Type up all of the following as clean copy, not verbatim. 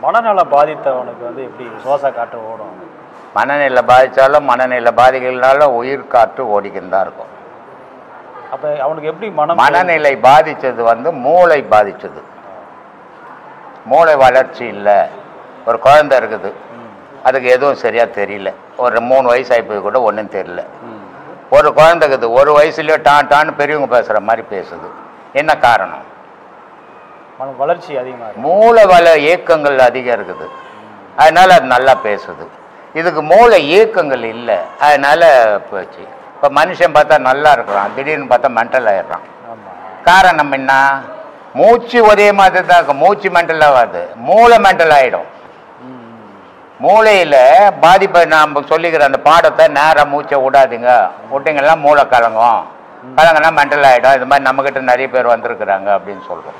மனநல பாதித்தவனுக்கு வந்து எப்படி சுவாச காற்று ஓடும்? மனநிலை பாதித்தாலும் மனநிலை பாதிக்கலனாலும் உயிர் காற்று ஓடிக்கின்னு தான் இருக்கும். அப்போ அவனுக்கு எப்படி மனநிலை பாதித்தது வந்து மூளை பாதித்தது. மூளை வளர்ச்சி இல்லை. ஒரு குழந்தை இருக்குது, அதுக்கு எதுவும் சரியாக தெரியல. ஒரு 3 வயசு ஆகிப்போய் கூட ஒன்றும் தெரியல. ஒரு குழந்தைக்குது 1 வயசுலேயே டான்னு பெரியவங்க பேசுகிற மாதிரி பேசுது. என்ன காரணம்? வளர்ச்சி அதிகமாக, மூளை இயக்கங்கள் அதிகம் இருக்குது, அதனால அது நல்லா பேசுது. இதுக்கு மூளை இயக்கங்கள் இல்லை, அதனால போச்சு. இப்போ மனுஷன் பார்த்தா நல்லா இருக்கிறான், திடீர்னு பார்த்தா மென்டல் ஆகிடுறான். காரணம் என்ன? மூச்சு ஒரே மாதிரி தான் இருக்கும். மூச்சு மென்டல் ஆகாது, மூளை மென்டல் ஆகிடும். மூளையில் பாதிப்பை நாம் சொல்லிக்கிற அந்த பாடத்தை நேராக மூச்சை விடாதீங்க, விட்டிங்கன்னா மூளை கலங்கும், கலங்கன்னா மென்டல் ஆகிடும். இது மாதிரி நம்மக்கிட்ட நிறைய பேர் வந்திருக்கிறாங்க அப்படின்னு சொல்கிறோம்.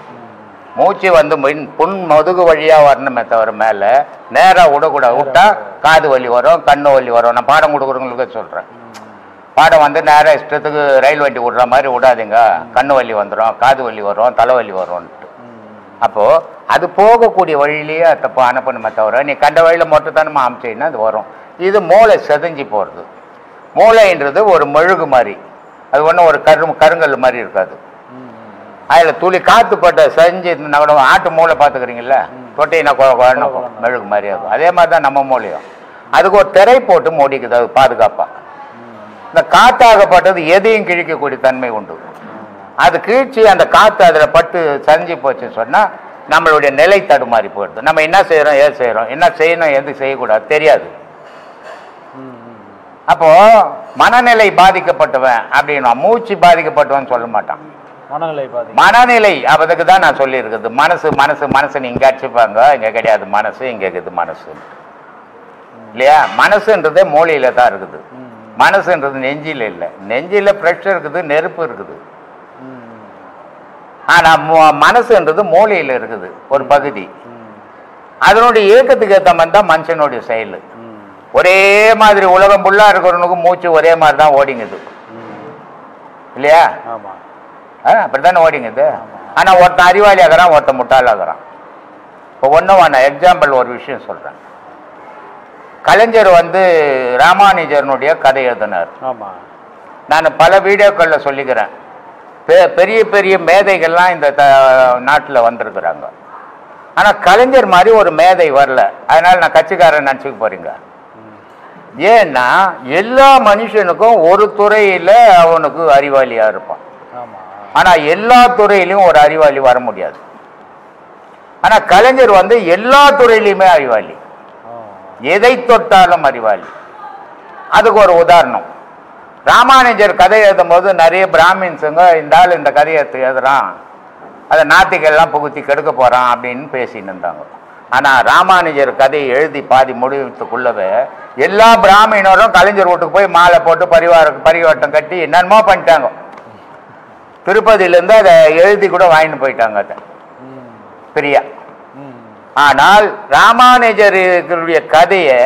மூச்சு வந்து புண் முதுகு வழியாக வரணுமே தவிர மேலே நேராக விடக்கூடாது. விட்டா காது வலி வரும், கண்ணு வலி வரும். நான் பாடம் கொடுக்குறவங்களுக்கு சொல்கிறேன், பாடம் வந்து நேராக இஷ்டத்துக்கு ரயில் வண்டி விடுற மாதிரி விடாதீங்க, கண்ணு வலி வந்துடும், காது வலி வரும், தலைவலி வரும்ன்ட்டு. அப்போது அது போகக்கூடிய வழியிலேயே தப்போ அனுப்பணுமே தவிர நீ கண்ட வழியில் மொத்தத்தானமா அமைச்சின்னா அது வரும். இது மூளை செதஞ்சி போகிறது. மூளைன்றது ஒரு மெழுகு மாதிரி, அது ஒன்றும் ஒரு கருங்கல் மாதிரி இருக்காது. அதில் துளி காற்று பட்ட செஞ்சு கூட ஆட்டு மூளை பார்த்துக்கிறீங்கள, தொட்டையினா குழந்தை மெழுகு மாதிரி ஆகும். அதே மாதிரி தான் நம்ம மூளையும். அதுக்கு ஒரு திரை போட்டு மூடிக்குது, அது பாதுகாப்பாக. இந்த காற்றாகப்பட்டது எதையும் கிழிக்கக்கூடிய தன்மை உண்டு. அது கீழ்ச்சி அந்த காற்று அதில் பட்டு சரிஞ்சு போச்சுன்னு சொன்னால் நம்மளுடைய நிலை தடுமாறி போயிடுது. நம்ம என்ன செய்கிறோம், ஏது செய்கிறோம், என்ன செய்யணும், எது செய்யக்கூடாது தெரியாது. அப்போது மனநிலை பாதிக்கப்பட்டவன் அப்படின்னா மூச்சு பாதிக்கப்பட்டவன் சொல்ல மாட்டான். மனநிலை அதுக்கு தான் நான் சொல்லியிருக்குது. மனசு மனசு மனசுன்னு இங்கே அடிச்சுப்பாங்க, இங்கே கிடையாது மனசு, இங்கே இருக்குது மனசு இல்லையா? மனசுன்றதே மூளையில் தான் இருக்குது. மனசுன்றது நெஞ்சில் இல்லை. நெஞ்சில் ப்ரெஷர் இருக்குது, நெருப்பு இருக்குது. ஆனால் மனசுன்றது மூளையில் இருக்குது ஒரு பகுதி. அதனுடைய இயக்கத்துக்கு ஏற்ற மாதிரி தான் மனுஷனுடைய செயல். ஒரே மாதிரி உலகம் ஃபுல்லாக இருக்கிறவனுக்கு மூச்சு ஒரே மாதிரி தான் ஓடிங்குது இல்லையா? அப்படித்தானே ஓடிங்குது. ஆனால் ஒருத்தன் அறிவாளி ஆகிறான், ஒருத்தன் முட்டாள் ஆகிறான். இப்போ ஒன்றும் வேணாம், எக்ஸாம்பிள் ஒரு விஷயம் சொல்கிறேன். கலைஞர் வந்து ராமானுஜனுடைய கதை எழுதினார். நான் பல வீடியோக்களில் சொல்லிக்கிறேன். பெரிய பெரிய மேதைகள்லாம் இந்த நாட்டில் வந்திருக்கிறாங்க. ஆனால் கலைஞர் மாதிரி ஒரு மேதை வரல. அதனால் நான் கட்சிக்காரன் நினச்சிக்க போகிறீங்க. ஏன்னா எல்லா மனுஷனுக்கும் ஒரு துறையில் அவனுக்கு அறிவாளியாக இருப்பான். ஆனால் எல்லா துறையிலையும் ஒரு அறிவாளி வர முடியாது. ஆனால் கலைஞர் வந்து எல்லா துறையிலையுமே அறிவாளி, எதை தொட்டாலும் அறிவாளி. அதுக்கு ஒரு உதாரணம், ராமானுஜர் கதை எழுதும் போது நிறைய பிராமின்ஸுங்க இந்த ஆள் இந்த கதையை எழுதுறான், அதை நாத்திகெல்லாம் புகுத்தி கெடுக்க போகிறான் அப்படின்னு பேசின்னு இருந்தாங்க. ஆனால் ராமானுஜர் கதையை எழுதி பாதி முடிவுக்குள்ளவே எல்லா பிராமணரும் கலைஞர் வீட்டுக்கு போய் மாலை போட்டு பரிவாட்டம் கட்டி என்னென்னமோ பண்ணிட்டாங்க. திருப்பதியிலேருந்து அதை எழுதி கூட வாங்கிட்டு போயிட்டாங்க அதை பிரியா. ஆனால் ராமானுஜருடைய கதையை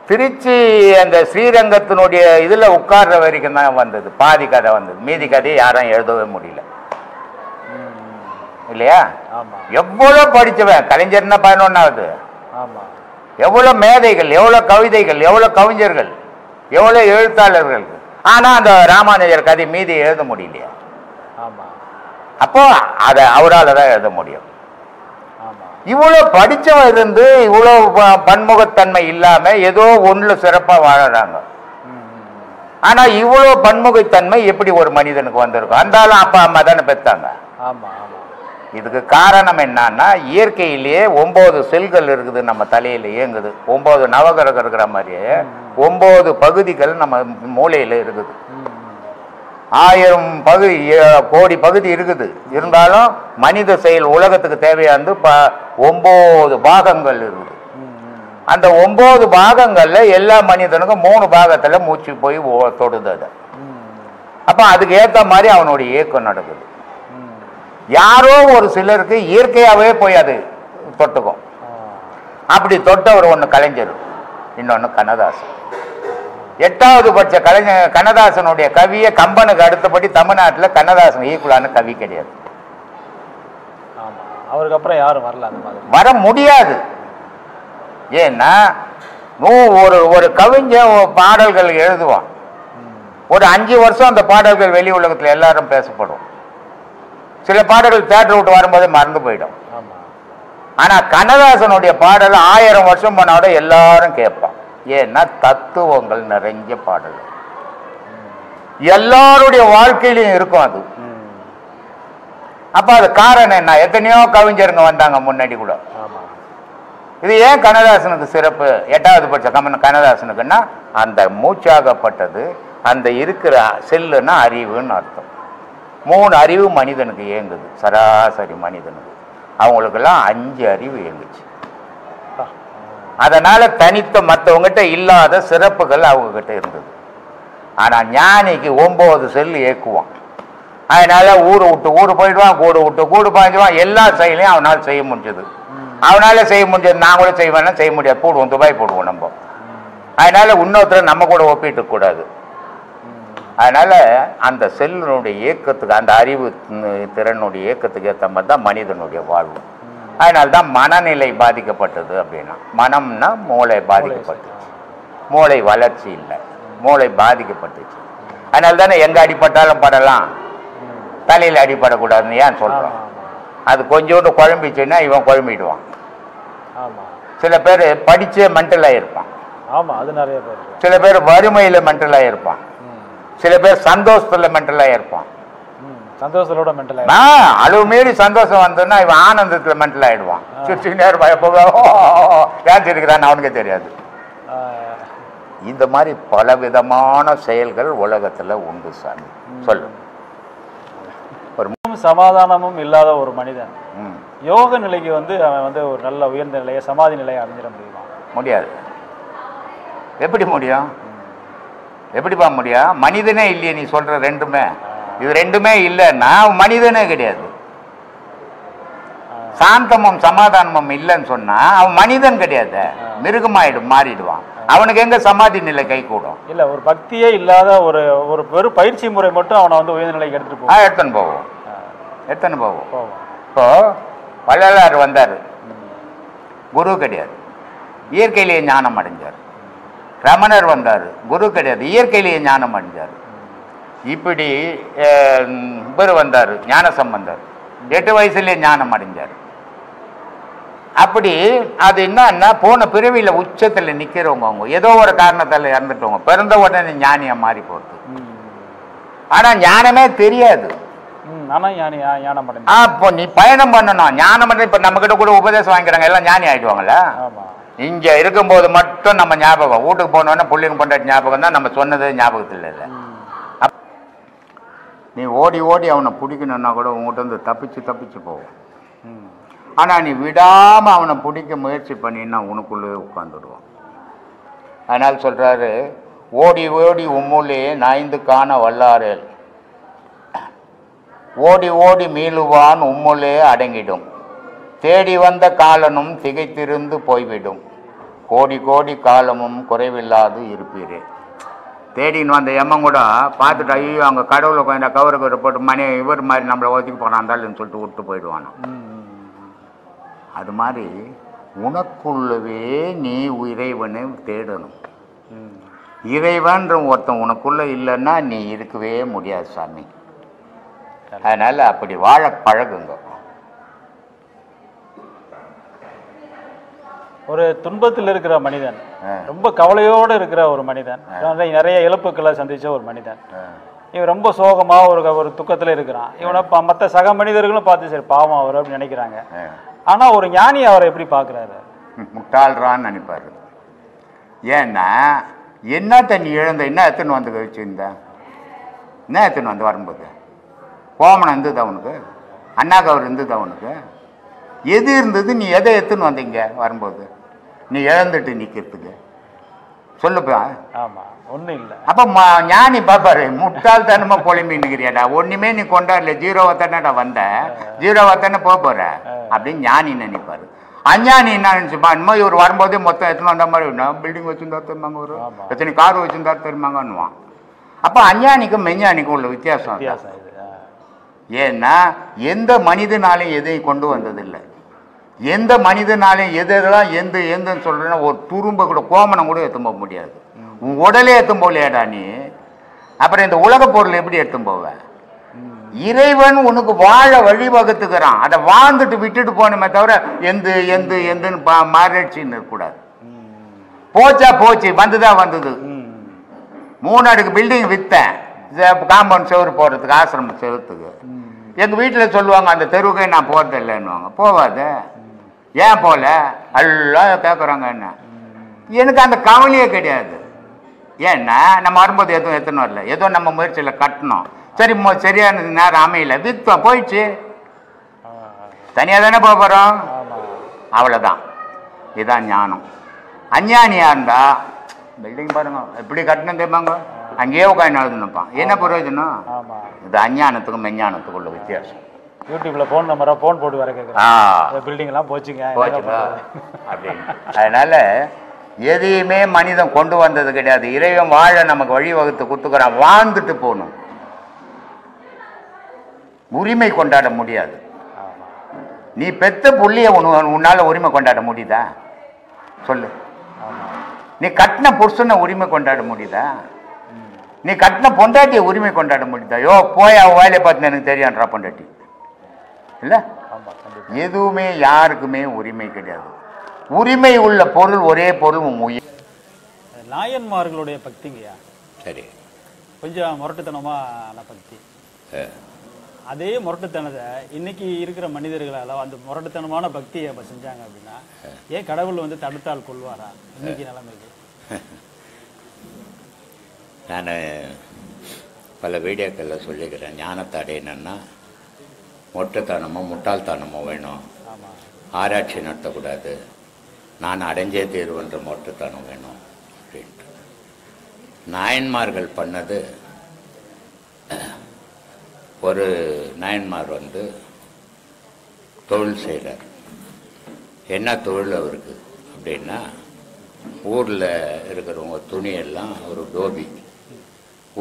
திருச்சி அந்த ஸ்ரீரங்கத்தினுடைய இதில் உட்கார்ற வரைக்கும் தான் வந்தது. பாதி கதை வந்தது, மீதி கதையை யாரும் எழுதவே முடியல இல்லையா? எவ்வளோ படித்தவன் கலைஞர்னா 11வது, எவ்வளோ மேதைகள், எவ்வளோ கவிதைகள், எவ்வளோ கவிஞர்கள், எவ்வளோ எழுத்தாளர்கள். ஆனால் அந்த ராமானுஜர் கதை மீதி எழுத முடியலையா? அப்போ அதை அவரால் தான் எழுத முடியும். இவ்வளோ படித்தவன் இருந்து இவ்வளோ பன்முகத்தன்மை இல்லாமல் ஏதோ ஒன்றில் சிறப்பாக வாழறாங்க. ஆனால் இவ்வளோ பன்முகத்தன்மை எப்படி ஒரு மனிதனுக்கு வந்திருக்கும்? அந்தாலும் அப்பா அம்மா தானே பெற்றாங்க. இதுக்கு காரணம் என்னன்னா, இயற்கையிலேயே 9 செல்கள் இருக்குது நம்ம தலையில் இயங்குது. 9 நவகிரகம் இருக்கிற மாதிரியே 9 பகுதிகள் நம்ம மூளையில் இருக்குது. 1000 கோடி பகுதி இருக்குது. இருந்தாலும் மனித செயல் உலகத்துக்கு தேவையானது 9 பாகங்கள் இருக்குது. அந்த 9 பாகங்களில் எல்லா மனிதனுக்கும் 3 பாகத்தில் மூச்சு போய் தொடுது. அதை அப்போ அதுக்கு ஏற்ற மாதிரி அவனுடைய இயக்கம் நடக்குது. யாரோ ஒரு சிலருக்கு இயற்கையாகவே போய் அது தொட்டுக்கும். அப்படி தொட்டவர் ஒன்று கலைஞர், இன்னொன்று கண்ணதாசன். 8வது படித்த கண்ணதாசனுடைய கவியை கம்பனுக்கு அடுத்தபடி தமிழ்நாட்டில் கண்ணதாசன் ஈக்குவலான கவி கிடையாது. அவருக்கு அப்புறம் யாரும் வரல, அந்த மாதிரி வர முடியாது. ஏன்னா ஒரு ஒரு கவிஞன் பாடல்கள் எழுதுவான், ஒரு 5 வருஷம் அந்த பாடல்கள் வெளி உலகத்தில் எல்லாரும் பேசப்படும். சில பாடல்கள் தேட்டர் விட்டு வரும்போது மறந்து போயிடும். ஆனா கண்ணதாசனுடைய பாடல் 1000 வருஷம் போனோட எல்லாரும் கேட்பான். ஏன்னா தத்துவங்கள் நிறைஞ்ச பாடல்கள் எல்லாருடைய வாழ்க்கையிலையும் இருக்கும் அது. அப்ப அது காரணம் என்ன? எத்தனையோ கவிஞருங்க வந்தாங்க முன்னாடி கூட. இது ஏன் கண்ணதாசனுக்கு சிறப்பு? 8வது பட்ச கண்ணதாசனுக்குன்னா அந்த மூச்சாகப்பட்டது, அந்த இருக்கிற செல்லுன்னா அறிவுன்னு அர்த்தம். 3 அறிவு மனிதனுக்கு இயங்குது, சராசரி மனிதனுக்கு. அவங்களுக்கெல்லாம் 5 அறிவு இயங்குச்சு. அதனால தனித்த மற்றவங்ககிட்ட இல்லாத சிறப்புகள் அவங்க கிட்ட இருந்தது. ஆனா ஞானிக்கு 9 செல் இயக்குவான். அதனால ஊரை விட்டு ஊர் போயிடுவான், கூடு விட்டு கூடு பாய்ஞ்சுவான். எல்லா செயலையும் அவனால் செய்ய முடிஞ்சது. அவனால செய்ய முடிஞ்சது நான் கூட செய்வேன்னா செய்ய முடியாது, போடுவோம், துபாய் போடுவோம் நம்ம. அதனால இன்னொருத்தரை நம்ம கூட ஒப்பிட்டு கூடாது. அதனால அந்த செல்லினுடைய இயக்கத்துக்கு, அந்த அறிவு திறனுடைய இயக்கத்துக்கு ஏற்ற மாதிரி தான் மனிதனுடைய வாழ்வு. அதனால்தான் மனநிலை பாதிக்கப்பட்டது அப்படின்னா, மனம்னா மூளை பாதிக்கப்பட்டுச்சு, மூளை வளர்ச்சி இல்லை, மூளை பாதிக்கப்பட்டுச்சு. அதனால தானே எங்க அடிப்பட்டாலும் படலாம், தலையில் அடிப்படக்கூடாதுன்னு ஏன் சொல்றோம்? அது கொஞ்சோண்டு குழம்பிச்சுன்னா இவன் குழம்பிடுவான். சில பேர் படிச்சே மென்டலாக இருப்பான், சில பேர் வறுமையில் மென்டலாக இருப்பான், சில பேர் சந்தோஷத்துல மென்டலாக இருப்பான். சந்தோஷத்தோட மென்டல் அளவு மீறி சந்தோஷம் வந்ததுன்னா இவன் ஆனந்தத்துல மென்டல் ஆயிடுவான். ஏன் இருக்கிறான்னு அவனுக்கே தெரியாது. இந்த மாதிரி பலவிதமான செயல்கள் உலகத்துல உண்டு சாமி. சொல்லு. சமாதானமும் இல்லாத ஒரு மனிதன் யோக நிலைக்கு வந்து அவன் வந்து ஒரு நல்ல உயர்ந்த நிலையை, சமாதி நிலையை அடைஞ்சிட முடியுமா? முடியாது. எப்படி முடியும்? எப்படிப்பா முடியும்? மனிதனே இல்லையே நீ சொல்ற ரெண்டுமே. இது ரெண்டுமே இல்லைன்னா மனிதனே கிடையாது. சாந்தமும் சமாதானமும் இல்லைன்னு சொன்னா அவன் மனிதன் கிடையாது, மிருகமாயிடும், மாறிடுவான். அவனுக்கு எங்க சமாதி நிலை கை கூடும்? இல்ல, ஒரு பக்தியே இல்லாத ஒரு ஒரு வெறும் பயிற்சி முறை மட்டும் அவனை வந்து உயர்ந்த நிலைக்கு எடுத்துட்டு போவோம். எடுத்துன்னு போவோம். இப்போ வள்ளலார் வந்தார், குரு கிடையாது, இயற்கையிலேயே ஞானம் அடைஞ்சார். ரமணர் வந்தார், குரு கிடையாது, இயற்கையிலேயே ஞானம் அடைஞ்சார். இப்படி இவர் வந்தார், ஞான சம்பந்தர், 8 வயசுலேயே ஞானம் அடைஞ்சார். அப்படி அது என்னன்னா போன பிறவியில் உச்சத்தில் நிற்கிறவங்க அவங்க ஏதோ ஒரு காரணத்தால் இறந்துட்டவங்க, பிறந்த உடனே ஞானியா மாறி போகுது. ஆனா ஞானமே தெரியாது. அப்போ நீ பயணம் பண்ணணும். ஞானம் இப்ப நம்ம கிட்ட கூட உபதேசம் வாங்கிக்கிறாங்க, எல்லாம் ஞானி ஆயிடுவாங்கல்ல. இங்க இருக்கும்போது மட்டும் நம்ம ஞாபகம், வீட்டுக்கு போனோன்னா பிள்ளைங்க பண்ற ஞாபகம் தான், நம்ம சொன்னது ஞாபகத்தில் இல்லை. நீ ஓடி ஓடி அவனை பிடிக்கணும்னா கூட உங்ககிட்ட வந்து தப்பிச்சு போவோம். ஆனா நீ விடாம அவனை பிடிக்க முயற்சி பண்ணினா உனக்குள்ளே உட்காந்துடுவான். அதனால சொல்றாரு, ஓடி ஓடி உம்முள்ளே நாய்ந்து காண வல்லாரேல், ஓடி ஓடி மீளுவான் உம்முள்ளே அடங்கிடும், தேடி வந்த காலனும் திகைத்திருந்து போய்விடும், கோடி கோடி காலமும் குறைவில்லாது இருப்பீரே. தேடின்னு வந்த எம்மன் கூட பார்த்துட்டு ஐயோ அங்கே கடவுளை கொஞ்சம் கவருக்கு போட்டு மணி இவர் மாதிரி நம்மளை ஒதுக்கி போகிறாந்தாலும் சொல்லிட்டு விட்டு போயிடுவானோ. அது மாதிரி உனக்குள்ளவே நீ இறைவனை தேடணும். இறைவன்ற ஒருத்தன் உனக்குள்ள இல்லைன்னா நீ இருக்கவே முடியாது சாமி. அதனால அப்படி வாழ பழகுங்க. ஒரு துன்பத்தில் இருக்கிற மனிதன், ரொம்ப கவலையோடு இருக்கிற ஒரு மனிதன், நிறைய இழப்புக்களை சந்திச்ச ஒரு மனிதன், இவன் ரொம்ப சோகமா ஒரு துக்கத்துல இருக்கிறான். இவனை மற்ற சக மனிதர்களும் பார்த்து சரி பாவம் அவர் அப்படின்னு நினைக்கிறாங்க. ஆனா ஒரு ஞானி அவரை எப்படி பார்க்குறாரு? முட்டாள்றான்னு நினைப்பாரு. ஏன்னா என்னத்த நீ இழந்த, என்ன எத்தனை வந்து வச்சுருந்த, என்ன எத்தனை வந்து வரும்போது கோமனம் இருந்தது அவனுக்கு, அண்ணாக்கவர் இருந்தது அவனுக்கு, எது இருந்தது? நீ எதை எத்துன்னு வந்தீங்க வரும்போது? நீ இழந்துட்டு நிற்கிறதுக்கு சொல்லுப்பா. ஆமா, ஒன்றும் இல்லை. அப்போ ஞானி பாப்பாரு, முட்டாள் தனமா பொலிமின்னுக்கிறியாடா, ஒன்றுமே நீ கொண்டாடல, ஜீரோவை தானேடா வந்த, ஜீரோவை தானே போற அப்படின்னு ஞானி நினைப்பாரு. அஞ்ஞானி என்ன நினைச்சுப்பா, இனிமே இவர் வரும்போதே மொத்தம் எத்தனை வந்த மாதிரி பில்டிங் வச்சுருந்தா தெரியுமாங்க, ஒரு எத்தனை கார் வச்சுருந்தா தெரியுமாங்கன்னுவான். அப்போ அஞ்ஞானிக்கும் மெஞ்ஞானிக்கும் உள்ள வித்தியாசம். ஏன்னா எந்த மனிதனாலையும் எதையும் கொண்டு வந்ததில்லை, எந்த மனிதனாலையும் எதெல்லாம் எந்தன்னு சொல்றேன்னா ஒரு துரும்ப கூட கோமனம் கூட எடுத்து போக முடியாது. உன் உடலே எடுத்து போகலையாடா நீ, அப்புறம் இந்த உலக பொருள் எப்படி எடுத்து போவ? இறைவன் உனக்கு வாழ வழிவகுத்துக்கிறான். அதை வாழ்ந்துட்டு விட்டுட்டு போனமே தவிர எந்துன்னு மாறிடுச்சின்னு இருக்கக்கூடாது. போச்சா போச்சு, வந்துதான் வந்தது. 3 அடுக்கு பில்டிங் வித்தேன் காம்பவுண்ட் செவரு போடுறதுக்கு, ஆசிரம செவத்துக்கு. எங்க வீட்டில் சொல்லுவாங்க அந்த தெருவுக்கே நான் போறது இல்லைன்னுவாங்க. போவாத, ஏன் போல எல்லாம் கேட்குறாங்க. என்ன எனக்கு அந்த கவலையே கிடையாது. ஏன்னா நம்ம வரும்போது எதுவும் எத்தனும் இல்லை, ஏதோ நம்ம முயற்சியில் கட்டணும். சரி சரியான நேரம் அமையல, வித்தோம், போயிடுச்சு. தனியாக தானே போகிறோம், அவ்வளோதான். இதுதான் ஞானம். அஞ்ஞானியா இருந்தா பில்டிங் பாருங்க எப்படி கட்டணும் தெரியுமாங்க, அங்கேயே உட்காந்து எழுதுனுப்பான். என்ன பிரயோஜனம்? இது அஞ்ஞானத்துக்கும் மெஞ்ஞானத்துக்கும் உள்ள வித்தியாசம். யூடியூப்ல போன் நம்பரா போன் போட்டு வர கேட்குறேன், பில்டிங் எல்லாம் போச்சுங்க அப்படின்னு. அதனால எதையுமே மனிதன் கொண்டு வந்தது கிடையாது. இறைவன் வாழ நமக்கு வழிவகுத்து கொடுத்துக்கிறான். வாழ்ந்துட்டு போகணும், உரிமை கொண்டாட முடியாது. நீ பெத்த புள்ளிய உன்னால உரிமை கொண்டாட முடியுதா சொல்லு? நீ கட்டின புருஷனை உரிமை கொண்டாட முடியுதா? நீ கட்டின பொண்டாட்டிய உரிமை கொண்டாட முடியுதா? யோ போய் அவன் வேலையை பார்த்து எனக்கு தெரியான்றா பொண்டாட்டி இல்ல. எதுவுமே யாருக்குமே உரிமை கிடையாது. உரிமை உள்ள பொருள் ஒரே பொருள் உயிர். நாயன்மார்களுடைய பக்திங்கய்யா சரி, கொஞ்சம் முரட்டுத்தனமான பக்தி. அதே முரட்டுத்தனத்தை இன்னைக்கு இருக்கிற மனிதர்களால அந்த முரட்டுத்தனமான பக்தியை அப்ப செஞ்சாங்க அப்படின்னா ஏன் கடவுள் வந்து தடுத்தால் கொள்வாரா இன்னைக்கு நிலைமைக்கு? நான் பல வீடியோக்களில் சொல்லிக்கிறேன், ஞானத்தை அடையணுன்னா மொட்டைத்தனமோ முட்டாள்தனமோ வேணும், ஆராய்ச்சி நடத்தக்கூடாது, நான் அடைஞ்சே தீர்வுன்ற மொட்டைத்தனம் வேணும் அப்படின்ட்டு. நாயன்மார்கள் பண்ணது, ஒரு நாயன்மார் வந்து தொழில் செய்கிறார். என்ன தொழில் அவருக்கு அப்படின்னா, ஊரில் இருக்கிறவங்க துணியெல்லாம் ஒரு டோபி,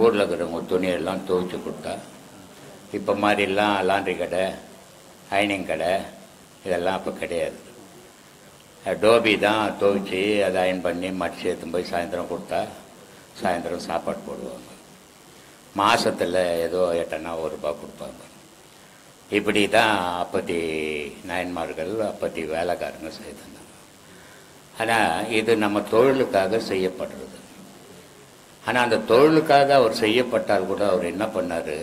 ஊரில் இருக்கிறவங்க துணியெல்லாம் துவைச்சி கொடுத்தா, இப்போ மாதிரிலாம் லாண்ட்ரி கடை அயனிங் கடை இதெல்லாம் அப்போ கிடையாது. டோபி தான் துவைச்சி அதை அயன் பண்ணி மடிச்சு எடுத்து போய் சாயந்தரம் கொடுத்தா சாயந்தரம் சாப்பாடு போடுவாங்க. மாதத்தில் ஏதோ 8 ரூபா கொடுப்பாங்க. இப்படி தான் அப்பத்தி நாயன்மார்கள் அப்பத்தி வேலைக்காரங்க செய்தாங்க. ஆனால் இது நம்ம தொழிலுக்காக செய்யப்படுறது. ஆனால் அந்த தொழிலுக்காக அவர் செய்யப்பட்டால் கூட அவர் என்ன பண்ணார்,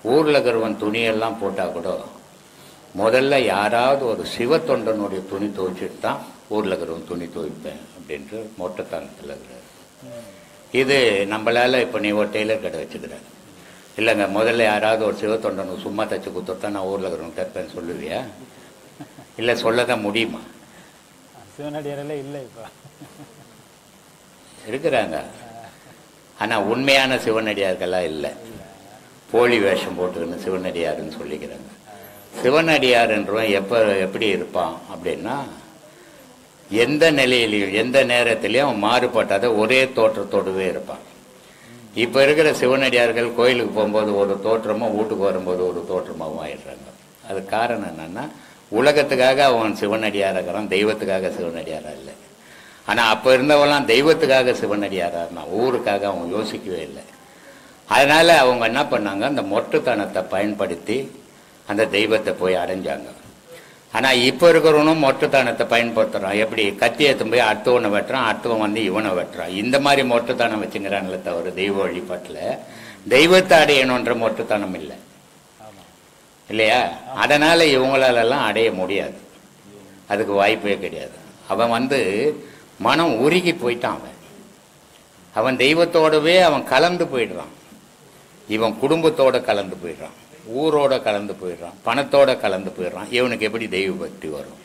ஊரில் இருக்கிறவன் துணியெல்லாம் போட்டால் கூட முதல்ல யாராவது ஒரு சிவத்தொண்டனுடைய துணி துவைச்சிட்டு தான் ஊரில் இருக்கிறவன் துணி துவைப்பேன் அப்படின்ட்டு மொட்டைத்தனத்தில் இருக்கிறார். இது நம்மளால் இப்போ நீ ஒரு டெய்லர் கடை வச்சுக்கிறார் இல்லைங்க, முதல்ல யாராவது ஒரு சிவத்தொண்டனுக்கு சும்மா தைச்சி கொடுத்துட்டா நான் ஊரில் இருக்கிறவங்க தைப்பேன்னு சொல்லுவியா? இல்லை சொல்ல தான் முடியுமா? சிவனடியாரெல்லாம் இல்லை இப்போ இருக்கிறாங்க. ஆனால் உண்மையான சிவனடியார்கள்லாம் இல்லை, போலி வேஷம் போட்டுக்கின்னு சிவனடியாருன்னு சொல்லிக்கிறாங்க. சிவனடியார்ன்றவன் எப்படி இருப்பான் அப்படின்னா, எந்த நிலையிலையும் எந்த நேரத்திலையும் அவன் மாறுபட்டாத ஒரே தோற்றத்தோடுவே இருப்பான். இப்போ இருக்கிற சிவனடியார்கள் கோயிலுக்கு போகும்போது ஒரு தோற்றமும் வீட்டுக்கு வரும்போது ஒரு தோற்றமாகவும் ஆயிடுறாங்க. அது காரணம் என்னன்னா, உலகத்துக்காக அவன் சிவனடியாராக இருக்கிறான், தெய்வத்துக்காக சிவனடியாரா இல்லை. ஆனால் அப்போ இருந்தவெல்லாம் தெய்வத்துக்காக சிவனடியாரா இருந்தான், ஊருக்காக அவன் யோசிக்கவே இல்லை. அதனால் அவங்க என்ன பண்ணாங்க, அந்த மொட்டுத்தனத்தை பயன்படுத்தி அந்த தெய்வத்தை போய் அடைஞ்சாங்க. ஆனால் இப்போ இருக்கிறவனும் மொட்டுத்தனத்தை பயன்படுத்துகிறான். எப்படி கத்தி எடுத்து போய் அடுத்தவனை வெட்டுறான், அடுத்தவன் வந்து இவனை வெட்டுறான். இந்த மாதிரி மொட்டுத்தனம் வச்சுங்கிறாங்களே தவிர தெய்வ வழிபாட்டில் தெய்வத்தை அடையணுன்ற மொட்டுத்தனம் இல்லை இல்லையா? அதனால் இவங்களாலெல்லாம் அடைய முடியாது, அதுக்கு வாய்ப்பே கிடையாது. அவன் வந்து மனம் உருகி போயிட்டான். அவன் தெய்வத்தோடவே அவன் கலந்து போயிடுறான். இவன் குடும்பத்தோட கலந்து போயிடுறான், ஊரோட கலந்து போயிடுறான், பணத்தோட கலந்து போயிடுறான். இவனுக்கு எப்படி தெய்வ பக்தி வரும்?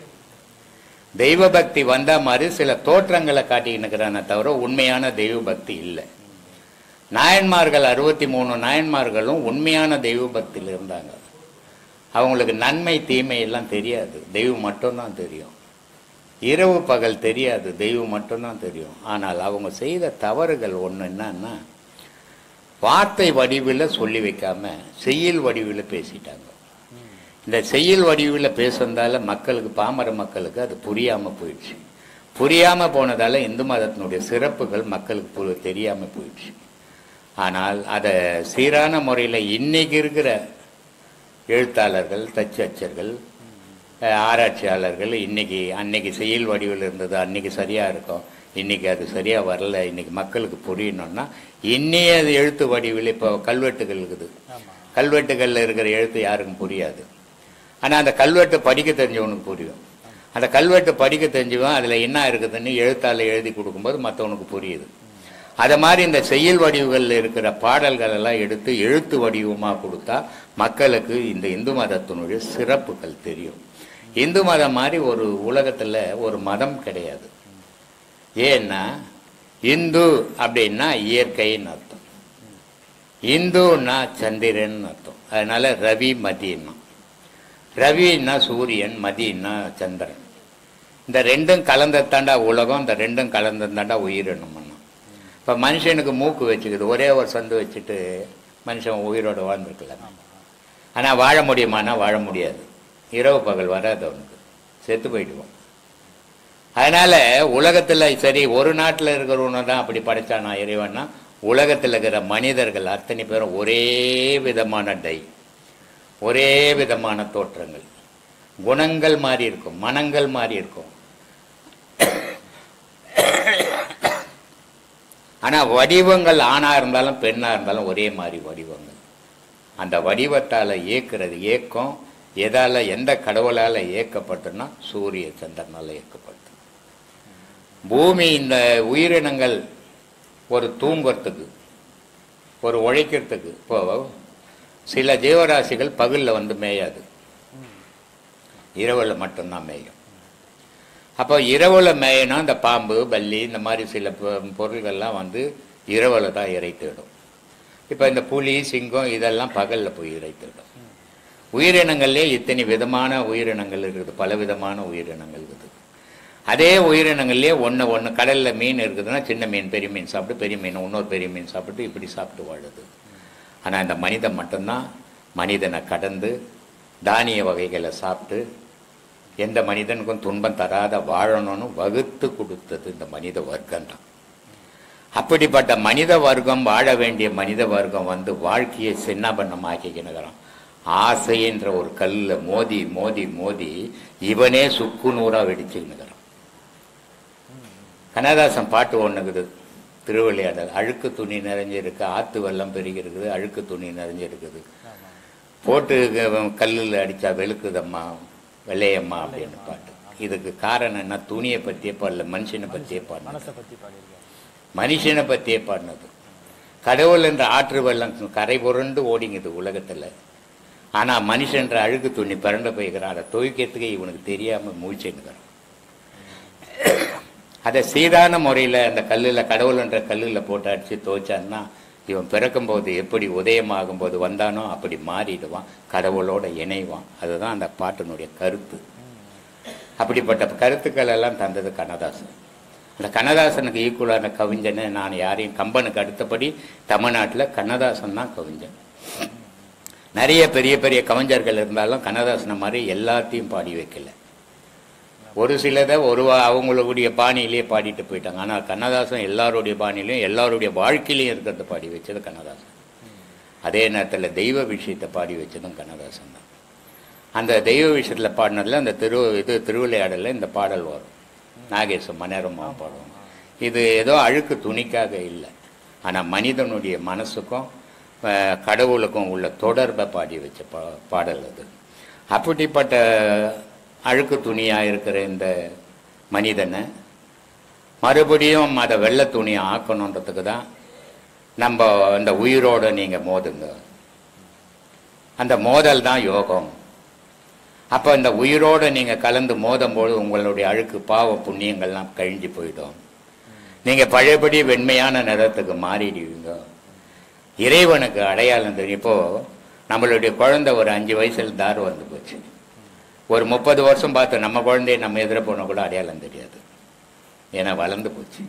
தெய்வ பக்தி வந்த மாதிரி சில தோற்றங்களை காட்டிக்கின்னுக்கிறானே தவிர உண்மையான தெய்வ பக்தி இல்லை. நாயன்மார்கள் 63 நாயன்மார்களும் உண்மையான தெய்வ பக்தியில் இருந்தாங்க. அவங்களுக்கு நன்மை தீமை எல்லாம் தெரியாது, தெய்வம் மட்டும்தான் தெரியும். இரவு பகல் தெரியாது, தெய்வம் மட்டும்தான் தெரியும். ஆனால் அவங்க செய்த தவறுகள் ஒன்று என்னன்னா, வார்த்தை வடிவில் சொல்லி வைக்காம செய்யுள் வடிவில் பேசிட்டாங்க. இந்த செய்யுள் வடிவில் பேசுறதால மக்களுக்கு, பாமர மக்களுக்கு அது புரியாமல் போயிடுச்சு. புரியாமல் போனதால இந்து மதத்தினுடைய சிறப்புகள் மக்களுக்கு தெரியாமல் போயிடுச்சு. ஆனால் அதை சீரான முறையில் இன்னைக்கு இருக்கிற எழுத்தாளர்கள், தச்சர்கள், ஆராய்ச்சியாளர்கள் அன்னைக்கு செய்யுள் வடிவில் இருந்தது அன்னைக்கு சரியாக இருக்கும், இன்னைக்கு அது சரியாக வரல, இன்னைக்கு மக்களுக்கு புரியணும்னா இன்னையே அது எழுத்து வடிவில். இப்போ கல்வெட்டுகள் இருக்குது, கல்வெட்டுகளில் இருக்கிற எழுத்து யாருக்கும் புரியாது. ஆனால் அந்த கல்வெட்டு படிக்க தெரிஞ்சவனுக்கு புரியும். அந்த கல்வெட்டு படிக்க தெரிஞ்சவன் அதில் என்ன இருக்குதுன்னு எழுத்தால் எழுதி கொடுக்கும்போது மற்றவனுக்கு புரியுது. அதை மாதிரி இந்த செய்யுள் வடிவுகளில் இருக்கிற பாடல்கள் எல்லாம் எடுத்து எழுத்து வடிவமாக கொடுத்தா மக்களுக்கு இந்த இந்து மதத்தினுடைய சிறப்புகள் தெரியும். இந்து மதம் மாதிரி ஒரு உலகத்தில் ஒரு மதம் கிடையாது. ஏன்னா இந்து அப்படின்னா இயற்கைன்னு அர்த்தம், இந்துன்னா சந்திரன் அர்த்தம். அதனால ரவி மதியன்னா, ரவின்னா சூரியன், மதியன்னா சந்திரன். இந்த ரெண்டும் கலந்ததாண்டா உலகம், இந்த ரெண்டும் கலந்ததாண்டா உயிரினம். இப்போ மனுஷனுக்கு மூக்கு வச்சுக்குது, ஒரே ஒரு சந்து வச்சுட்டு மனுஷன் உயிரோடு வாழ்ந்துருக்கலாம். ஆனால் வாழ முடியுமானா வாழ முடியாது, இரவு பகல் வராது, அவனுக்கு செத்து போயிடுவோம். அதனால் உலகத்தில் சரி ஒரு நாட்டில் இருக்கிறவனை தான் அப்படி படைச்சானா இறைவன்னா, உலகத்தில் இருக்கிற மனிதர்கள் அத்தனை பேரும் ஒரே விதமான ஒரே விதமான தோற்றங்கள், குணங்கள் மாறி இருக்கும், மனங்கள் மாறி இருக்கும். ஆனால் வடிவங்கள் ஆணாக இருந்தாலும் பெண்ணாக இருந்தாலும் ஒரே மாதிரி வடிவங்கள். அந்த வடிவத்தால் இயக்கிறது ஏக்கம் எதால், எந்த கடவுளால் இயக்கப்பட்டுன்னா சூரிய சந்திரனால் இயக்கப்பட்டு. பூமி இந்த உயிரினங்கள் ஒரு தூங்குறதுக்கு, ஒரு உழைக்கிறதுக்கு, இப்போ சில ஜீவராசிகள் பகலில் வந்து மேயாது, இரவில் மட்டும்தான் மேயும். அப்போ இரவில் மேயனா இந்த பாம்பு, பல்லி, இந்த மாதிரி சில பொருள்கள்லாம் வந்து இரவில் தான் இறை தேடும். இப்போ இந்த புலி, சிங்கம் இதெல்லாம் பகலில் போய் இறை தேடும். உயிரினங்கள்லேயே இத்தனை விதமான உயிரினங்கள் இருக்குது, பல விதமான உயிரினங்கள் இருக்குது. அதே உயிரினங்கள்லேயே ஒன்று கடலில் மீன் இருக்குதுன்னா சின்ன மீன் பெரிய மீன் சாப்பிட்டு, பெரிய மீன் இன்னொரு பெரிய மீன் சாப்பிட்டு, இப்படி சாப்பிட்டு வாழுது. ஆனால் இந்த மனிதன் மட்டும்தான் மனிதனை கடந்து தானிய வகைகளை சாப்பிட்டு எந்த மனிதனுக்கும் துன்பம் தராத வாழணும்னு வகுத்து கொடுத்தது இந்த மனித வர்க்கம்தான். அப்படிப்பட்ட மனித வர்க்கம், வாழ வேண்டிய மனித வர்க்கம் வந்து வாழ்க்கையை சின்னாபண்ணம் ஆக்கிக்கினுக்கிறான். ஆசை என்ற ஒரு கல்லில் மோதி மோதி மோதி இவனே சுக்கு நூறா வெடிச்சுக்கினுக்கிறான். கண்ணதாசன் பாட்டு ஒன்றுக்குது, திருவிளையாடல். அழுக்கு துணி நிறைஞ்சிருக்கு, ஆற்று வெள்ளம் பெருகி இருக்குது, அழுக்கு துணி நிறைஞ்சிருக்குது, போட்டு கல்லில் அடித்தா வெளுக்குதம்மா வெள்ளையம்மா அப்படின்னு பாட்டு. இதுக்கு காரணம் என்ன? துணியை பற்றியே பாடல, மனுஷனை பற்றியே பாடினது, மனுஷனை பற்றியே பாடினது. கடவுள் என்ற ஆற்று வெள்ளம் கரை புரண்டு ஓடிங்குது உலகத்தில். ஆனால் மனுஷன்ற அழுக்கு துணி பிறண்டு போய்க்கிறான், அதை துவைக்கிறதுக்கே இவனுக்கு தெரியாமல் மூழ்கினுக்கிறான். அதை சீரான முறையில் அந்த கல்லில், கடவுள் என்ற கல்லில் போட்டு அடித்து துவைச்சான்னா இவன் பிறக்கும்போது எப்படி உதயமாகும் போது வந்தானோ அப்படி மாறிடுவான், கடவுளோட இணைவான். அதுதான் அந்த பாட்டினுடைய கருத்து. அப்படிப்பட்ட கருத்துக்கள் எல்லாம் தந்தது கண்ணதாசன். அந்த கண்ணதாசனுக்கு ஈக்குவலான கவிஞனை நான் யாரையும், கம்பனுக்கு அடுத்தபடி தமிழ்நாட்டில் கண்ணதாசன் தான் கவிஞன். நிறைய பெரிய பெரிய கவிஞர்கள் இருந்தாலும் கண்ணதாசனை மாதிரி எல்லாத்தையும் பாடி வைக்கல. ஒரு சிலதை அவங்களுடைய பாணியிலேயே பாடிட்டு போயிட்டாங்க. ஆனால் கண்ணதாசன் எல்லாருடைய பாணியிலையும் எல்லாருடைய வாழ்க்கையிலையும் இருக்கிறத பாடி வச்சது கண்ணதாசன். அதே நேரத்தில் தெய்வ விஷயத்தை பாடி வச்சதும் கண்ணதாசன் தான். அந்த தெய்வ விஷயத்தில் பாடினதில் அந்த திருவிளையாடலில் இந்த பாடல் வரும், நாகேசம் மனேரமாக பாடுவோம். இது ஏதோ அழுக்கு துணிக்காக இல்லை, ஆனால் மனிதனுடைய மனசுக்கும் கடவுளுக்கும் உள்ள தொடர்பை பாடி வச்ச பாடல் அது. அப்படிப்பட்ட அழுக்கு துணியாக இருக்கிற இந்த மனிதனை மறுபடியும் அதை வெள்ளை துணியை ஆக்கணுன்றதுக்கு தான் நம்ம இந்த உயிரோடு நீங்கள் மோதுங்க. அந்த மோதல் தான் யோகம். அப்போ இந்த உயிரோடு நீங்கள் கலந்து மோதும்போது உங்களுடைய அழுக்கு பாவ புண்ணியங்கள்லாம் கழிஞ்சு போயிடும். நீங்கள் பழையபடி வெண்மையான நிறத்துக்கு மாறிடுவீங்க. இறைவனுக்கு அடையாளம் தெரியும். இப்போது நம்மளுடைய குழந்தை ஒரு 5 வயசில் தார் வந்து போச்சு. ஒரு 30 வருஷம் பார்த்து நம்ம குழந்தைய நம்ம எதிர போனால் கூட அடையாளம் தெரியாது, ஏன்னா வளர்ந்து போச்சு.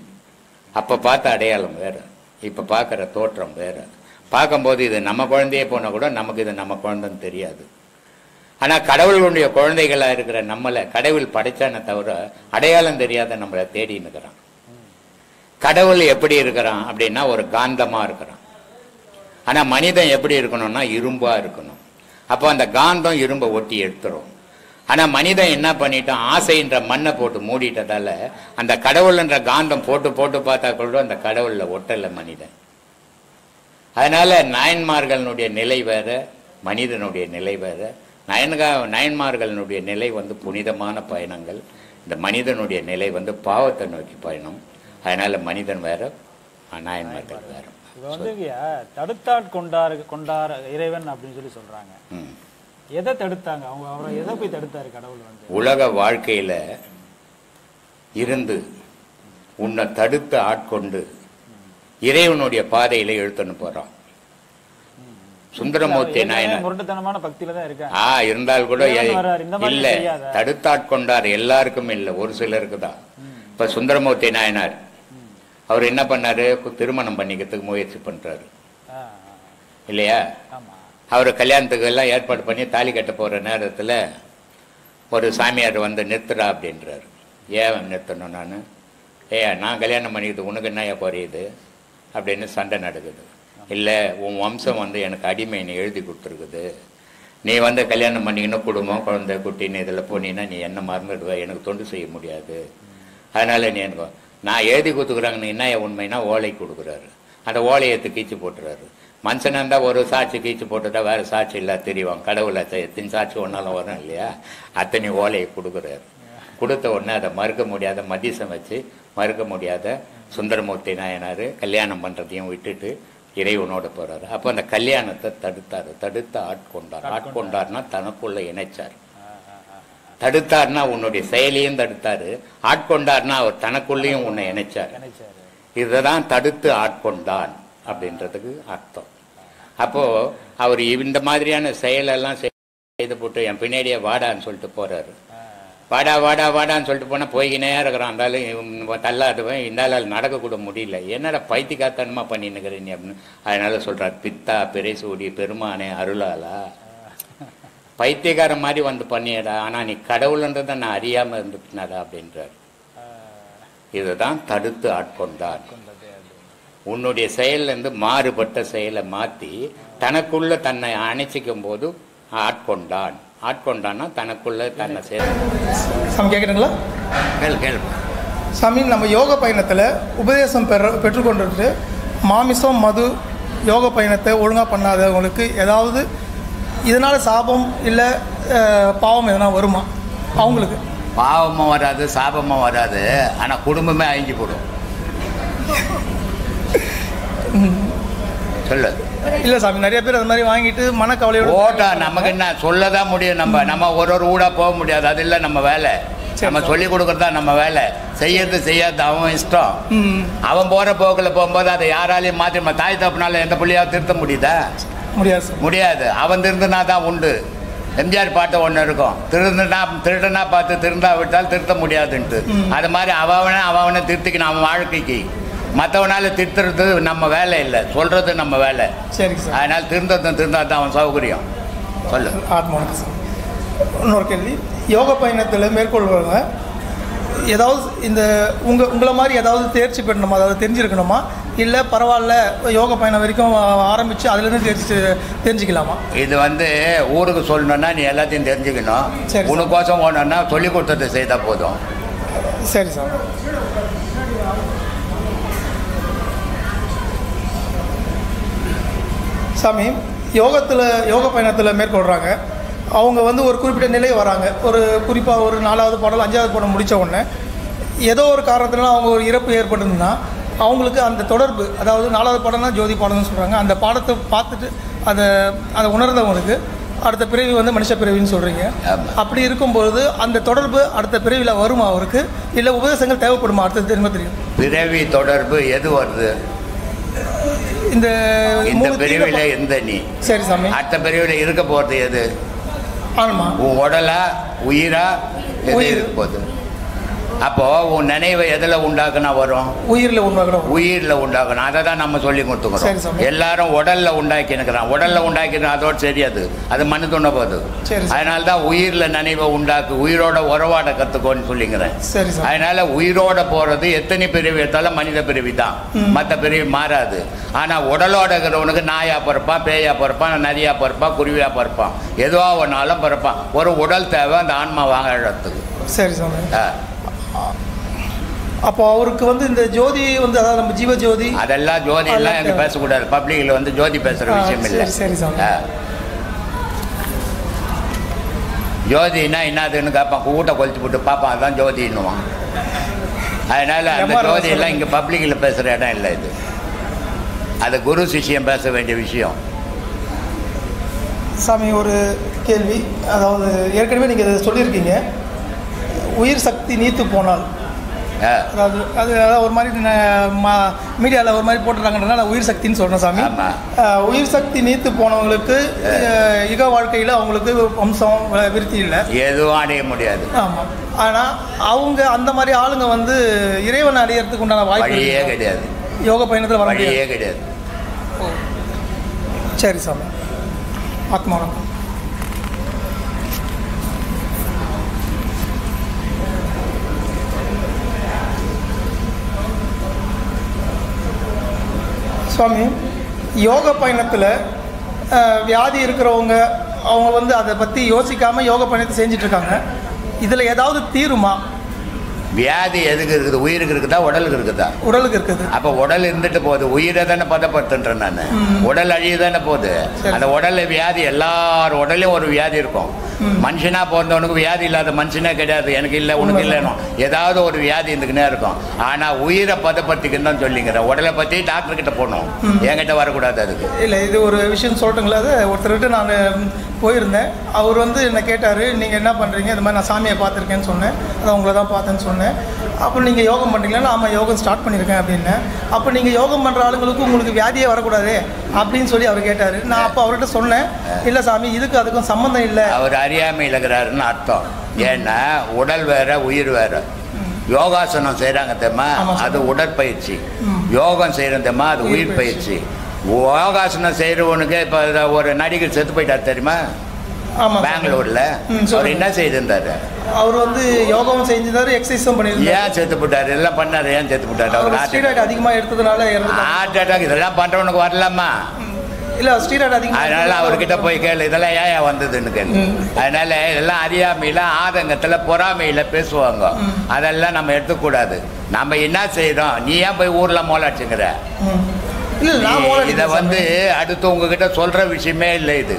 அப்போ பார்த்த அடையாளம் வேறு, இப்போ பார்க்குற தோற்றம் வேறு. பார்க்கும்போது இது நம்ம குழந்தையே போனால் கூட நமக்கு இது நம்ம குழந்தைன்னு தெரியாது. ஆனால் கடவுளுடைய குழந்தைகளாக இருக்கிற நம்மளை கடவுள் படைச்சானே தவிர அடையாளம் தெரியாத நம்மளை தேடின்னு இருக்கிறான். கடவுள் எப்படி இருக்கிறான் அப்படின்னா ஒரு காந்தமாக இருக்கிறான். ஆனால் மனிதன் எப்படி இருக்கணும்னா இரும்பாக இருக்கணும். அப்போ அந்த காந்தம் இரும்பை ஒட்டி எடுத்துரும். ஆனால் மனிதன் என்ன பண்ணிட்டான், ஆசைன்ற மண்ணை போட்டு மூடிட்டதால அந்த கடவுள்ன்ற காந்தம் போட்டு போட்டு பார்த்தா கூட அந்த கடவுளில் ஒட்டலை மனிதன். அதனால நாயன்மார்களுடைய நிலை வேற, மனிதனுடைய நிலை வேற. நாயன்மார்களுடைய நிலை வந்து புனிதமான பயணங்கள், இந்த மனிதனுடைய நிலை வந்து பாவத்தை நோக்கி பயணம். அதனால மனிதன் வேற, நாயன்மார்கள் வேற. இப்போ வந்து கொண்டார் இறைவன் அப்படின்னு சொல்லி சொல்றாங்க. எதை தடுத்தாங்க அவங்க? அவரை எதை போய் தடுத்தாரு கடவுள்? வந்து உலக வாழ்க்கையில இருந்து உன்னை தடுத்து ஆட்கொண்டு இறைவனுடைய பாதையில இழுத்துன்னு போறான். சுந்தரமூர்த்தி நாயனார் முரட்டுத்தனமான பக்தியில தான் இருக்காங்க. இருந்தால் கூட இல்ல, தடுத்தாட்கொண்டார். எல்லாருக்கும் இல்ல, ஒரு சிலருக்கு தான். இப்ப சுந்தரமூர்த்தி நாயனார் அவர் என்ன பண்ணாரு, திருமணம் பண்ணிக்கிறதுக்கு முயற்சி பண்றாரு இல்லையா? அவர் கல்யாணத்துக்கு எல்லாம் ஏற்பாடு பண்ணி தாலி கட்ட போற நேரத்துல ஒரு சாமியார் வந்து நிறுத்துறா அப்படின்றாரு. ஏன் நிறுத்தணும்? நான் கல்யாணம் பண்ணிக்கிறது உனக்கு என்ன குறையுது அப்படின்னு சண்டை நடக்குது. இல்லை, உன் வம்சம் வந்து எனக்கு அடிமைன்னு எழுதி கொடுத்துருக்குது. நீ வந்து கல்யாணம் பண்ணிக்கணும், குடும்பம் குழந்தை குட்டின்னு இதில் போனீங்கன்னா நீ என்ன மறந்துடுவ, எனக்கு தொண்டு செய்ய முடியாது. அதனால நீ எனக்கு நான் எழுதி கொடுத்துக்குறாங்கன்னு என்ன உண்மைன்னா ஓலை கொடுக்குறாரு. அந்த ஓலையை கீச்சு போட்டுறாரு. மனுஷனா இருந்தால் ஒரு சாட்சி கீச்சு போட்டுட்டா வேறு சாட்சி இல்லை தெரியும். கடவுளை எத்தனை சாட்சி ஒன்றாலும் வரும் இல்லையா? அத்தனை ஓலையை கொடுக்குறாரு. கொடுத்த உடனே அதை மறுக்க முடியாத மதிசம் வச்சு மறுக்க முடியாத சுந்தரமூர்த்தி நாயனார் கல்யாணம் பண்ணுறதையும் விட்டுட்டு இறைவனோட போறாரு. அப்போ அந்த கல்யாணத்தை தடுத்து ஆட்கொண்டார். ஆட்கொண்டார்னா தனக்குள்ள இணைச்சார். தடுத்தார்னா உன்னுடைய செயலையும் தடுத்தாரு. ஆட்கொண்டார்னா அவர் தனக்குள்ளேயும் உன்னை இணைச்சார். இதுதான் தடுத்து ஆட்கொண்டான் அப்படின்றதுக்கு அர்த்தம். அப்போ அவர் இந்த மாதிரியான செயலெல்லாம் செய்து போட்டு என் பின்னாடியே வாடான்னு சொல்லிட்டு போறாரு. வாடா வாடா வாடான்னு சொல்லிட்டு போனால் போய்கினே இருக்கிறான். இருந்தாலும் தள்ளாடுவேன், இருந்தாலும் நடக்கக்கூட முடியல. என்னடா பைத்தியக்காரத்தனமா பண்ணின்னுக்கிறீங்க அப்படின்னு. அதனால சொல்றார், பித்தா பெரிசூடி பெருமானே அருளாளா, பைத்தியக்காரன் மாதிரி வந்து பண்ணியடா, ஆனா நீ கடவுள்ன்றதை நான் அறியாம இருந்துட்டாடா அப்படின்றார். இதுதான் தடுத்து ஆட்கொண்டார். உன்னுடைய செயல்லேருந்து மாறுபட்ட செயலை மாற்றி தனக்குள்ள தன்னை அணைச்சிக்கும் போது ஆட்கொண்டான். ஆட்கொண்டான்னா தனக்குள்ள தன்னை சாமி கேட்குறீங்களா? கேள் சாமி, நம்ம யோக பயணத்தில் உபதேசம் பெற்றுக்கொண்டுட்டு மாமிசம் மது யோக பயணத்தை ஒழுங்காக பண்ணாதவங்களுக்கு ஏதாவது இதனால் சாபம் இல்லை பாவம் எதனா வருமா? அவங்களுக்கு பாவமும் வராது, சாபமும் வராது. ஆனால் குடும்பமே அழிஞ்சு போடும். சொல்லு. இல்லை சாமி, நிறைய பேர் அது மாதிரி வாங்கிட்டு மனக்கவலையோட ஓட்டா. நமக்கு என்ன சொல்லதான் முடியும்? நம்ம ஒரு ஊடா போக முடியாது. அது இல்லை நம்ம வேலை. நம்ம சொல்லி கொடுக்கறதா நம்ம வேலை. செய்யறது செய்யாது அவன் இஷ்டம். அவன் போற போக்கில் போகும்போது அதை யாராலையும் மாற்றி தாய் தப்புனால எந்த பிள்ளையாவது திருத்த முடியுதா? முடியாது. அவன் திருந்தினா தான் உண்டு. எம்ஜிஆர் பாட்டு ஒன்று இருக்கும், திருடனா பார்த்து திருந்தா விட்டால் திருத்த முடியாதுன்ட்டு. அது மாதிரி அவனை திருத்திக்கணும் அவன் வாழ்க்கைக்கு. மற்றவனால திருத்துறது நம்ம வேலை இல்லை, சொல்றது நம்ம வேலை. சரி. அதனால திருந்தாதான் அவன் சௌகரியம். சொல்லு. இன்னொரு கேள்வி, யோக பயணத்தில் மேற்கொள்வாங்க ஏதாவது இந்த உங்களை மாதிரி ஏதாவது தேர்ச்சி பெறணுமா, அதாவது தெரிஞ்சிருக்கணுமா, இல்லை பரவாயில்ல யோக பயணம் வரைக்கும் ஆரம்பித்து அதுலேருந்து தெரிஞ்சுக்கலாமா? இது வந்து ஊருக்கு சொல்லணும்னா நீ எல்லாத்தையும் தெரிஞ்சுக்கணும். உனக்கோசம் போனோன்னா சொல்லி கொடுத்தது செய்தால் போதும். சரி சார். சாமி, யோக பயணத்தில் மேற்கொள்கிறாங்க. அவங்க வந்து ஒரு குறிப்பிட்ட நிலை வராங்க. ஒரு குறிப்பாக ஒரு 4வது பாடல் 5வது பாடம் முடித்த உடனே ஏதோ ஒரு காரணத்தினால அவங்க ஒரு இறப்பு ஏற்படுதுன்னா அவங்களுக்கு அந்த தொடர்பு, அதாவது 4வது பாடம்னா ஜோதி பாடம்னு சொல்கிறாங்க, அந்த பாடத்தை பார்த்துட்டு அதை உணர்ந்தவங்களுக்கு அடுத்த பிறவி வந்து மனுஷ பிறவின்னு சொல்கிறீங்க. அப்படி இருக்கும்பொழுது அந்த தொடர்பு அடுத்த பிறவியில் வருமா அவருக்கு, இல்லை உபதேசங்கள் தேவைப்படுமா அடுத்தது? தெரியுமா? தெரியும். பிறவி தொடர்பு எது வருது? இந்த பிரிவில் இருந்த நீ. சரி சாமி. அடுத்த பிரிவில் இருக்க போறது எது? ஆமா. உன் உடலா உயிரா எது இருக்க போகுது? அப்போ உன் நினைவை எதில் உண்டாக்குனா வரும்? உயிரில் உண்டாக்கணும். உயிரில் உண்டாக்கணும். அதை தான் நம்ம சொல்லி கொடுத்துக்கிறோம். எல்லாரும் உடல்ல உண்டாக்கினுக்கிறான். உடல்ல உண்டாக்கினா அதோடு சரியாது, அது மண்ணு துண்ண போகுது. அதனால தான் உயிரில் நினைவை உண்டாக்கு, உயிரோட உறவாட கற்றுக்கோன்னு சொல்லிங்கிறேன். அதனால உயிரோட போறது எத்தனை பிரிவு எடுத்தாலும் மனித பிரிவு தான், மற்ற பிரிவு மாறாது. ஆனால் உடலோட இருக்கிறவனுக்கு நாயா பிறப்பான், பேயா பிறப்பான், நரியா பிறப்பான், குருவியா பிறப்பான், எதுவா ஒன்றாலும் பிறப்பான். ஒரு உடல் தேவை அந்த ஆன்மா வாங்கறதுக்கு. சரி சாமி. அப்போ அவருக்கு வந்து இந்த ஜோதி வந்து, அதாவது நம்ம ஜீவ ஜோதி, அதெல்லாம் ஜோதி எல்லாம் எனக்கு பேசக்கூடாது. பப்ளிக்ல வந்து ஜோதி பேசுற விஷயம் இல்லை. சரி சாமி. ஜோதினா என்னதுன்னு கேட்பான், கூட்ட கொளுத்து போட்டு பார்ப்பான், அதுதான் ஜோதின்னுவான். அதனால அந்த ஜோதி எல்லாம் இங்கே பப்ளிக்கில் பேசுகிற இடம் இல்லை. இது அது குரு சிஷ்யம் பேச வேண்டிய விஷயம். சாமி ஒரு கேள்வி, அதாவது ஏற்கனவே நீங்கள் இதை சொல்லியிருக்கீங்க, உயிர் சக்தி நீத்து போனால், அதாவது அதாவது ஒரு மாதிரி மீடியாவில் ஒரு மாதிரி போட்டுறாங்கன்றதுனால உயிர் சக்தின்னு சொல்கிறேன் சாமி. உயிர் சக்தி நீத்து போனவங்களுக்கு யுக வாழ்க்கையில் அவங்களுக்கு வம்சம் விருத்தி இல்லை, எதுவும் அடைய முடியாது. ஆமாம். ஆனால் அவங்க அந்த மாதிரி ஆளுங்க வந்து இறைவனை அடையிறதுக்கு உண்டான வாய்ப்பே கிடையாது. யோக பயணத்தில் வர வழியே கிடையாது. சரி சாமி. ஆத்மா வணக்கம். சுவாமி, யோக பயணத்தில் வியாதி இருக்கிறவங்க அவங்க வந்து அதை பற்றி யோசிக்காமல் யோக பயணத்தை செஞ்சிட்ருக்காங்க. இதில் ஏதாவது தீருமா? வியாதி எதுக்கு இருக்குது? உயிருக்கு இருக்குதா, உடலுக்கு இருக்குதா? உடலுக்கு இருக்குது. அப்போ உடல் இருந்துட்டு போகுது, உயிரை தானே பதப்படுத்துன்றேன் நான். உடல் அழிய தானே போகுது. அந்த உடல்ல வியாதி, எல்லார் உடலையும் ஒரு வியாதி இருக்கும். மனுஷனா பிறந்தவனுக்கு வியாதி இல்லாத மனுஷனே கிடையாது. எனக்கு இல்லை, உனக்கு இல்லைன்னு ஏதாவது ஒரு வியாதி இருந்துக்குன்னே இருக்கும். ஆனால் உயிரை பதப்படுத்திக்குன்னு தான் சொல்லிங்கிறேன். உடலை பற்றி டாக்டர் கிட்ட போகணும், என்கிட்ட வரக்கூடாது. அதுக்கு இல்லை, இது ஒரு விஷயம் சொல்லட்டுங்களா? அது ஒருத்தர்கிட்ட நான் போயிருந்தேன். அவர் வந்து என்ன கேட்டார், நீங்கள் என்ன பண்ணுறீங்க? இந்த மாதிரி நான் சாமியை பார்த்துருக்கேன்னு சொன்னேன். அதை உங்களை தான் பார்த்தேன்னு சொன்னேன். அப்புறம் நீங்கள் யோகம் பண்ணுறீங்களா? ஆமாம், யோகம் ஸ்டார்ட் பண்ணியிருக்கேன் அப்படின்னேன். அப்போ நீங்கள் யோகம் பண்ணுற ஆளுங்களுக்கு உங்களுக்கு வியாதியே வரக்கூடாது அப்படின்னு சொல்லி அவர் கேட்டார். நான் அப்போ அவர்கிட்ட சொன்னேன், இல்லை சாமி, இதுக்கு அதுக்கும் சம்மந்தம் இல்லை. அவர் அறியாமை இருக்கிறாருன்னு அர்த்தம். ஏன்னா உடல் வேற, உயிர் வேற. யோகாசனம் செய்கிறாங்க தெரியுமா, அது உடற்பயிற்சி. யோகம் செய்கிறோம் தெரியுமா, அது உயிர் பயிற்சி. யோகாசனம் செய்கிறவனுக்கு இப்போ ஒரு நடிகர் செத்து போயிட்டார் தெரியுமா, பெங்களூர்ல. அவர் என்ன செய்திருந்தாரு? அவர் வந்து யோகாவும் செஞ்சிருந்தாரு, எக்ஸசைஸும் பண்ணிருந்தாரு. ஏன் செத்து போட்டாரு? எல்லாம் பண்ணாரு, ஏன் செத்து போட்டாரு? அவர் ஸ்டீராய்டு அதிகமாக எடுத்ததுனால ஹார்ட் அட்டாக். இதெல்லாம் பண்றவனுக்கு வரலாமா? இல்லை, ஸ்டீராய்டு அதிகம். அதனால அவர்கிட்ட போய் கேளு, இதெல்லாம் ஏன் வந்ததுன்னு கேளு. அதனால எல்லாம் அறியாமையில, ஆதங்கத்துல, பொறாமையில பேசுவாங்க. அதெல்லாம் நம்ம எடுத்துக்கூடாது. நம்ம என்ன செய்யறோம்? நீ ஏன் போய் ஊர்ல மோலாச்சுங்கிற? இதை வந்து அடுத்து உங்ககிட்ட சொல்ற விஷயமே இல்லை. இது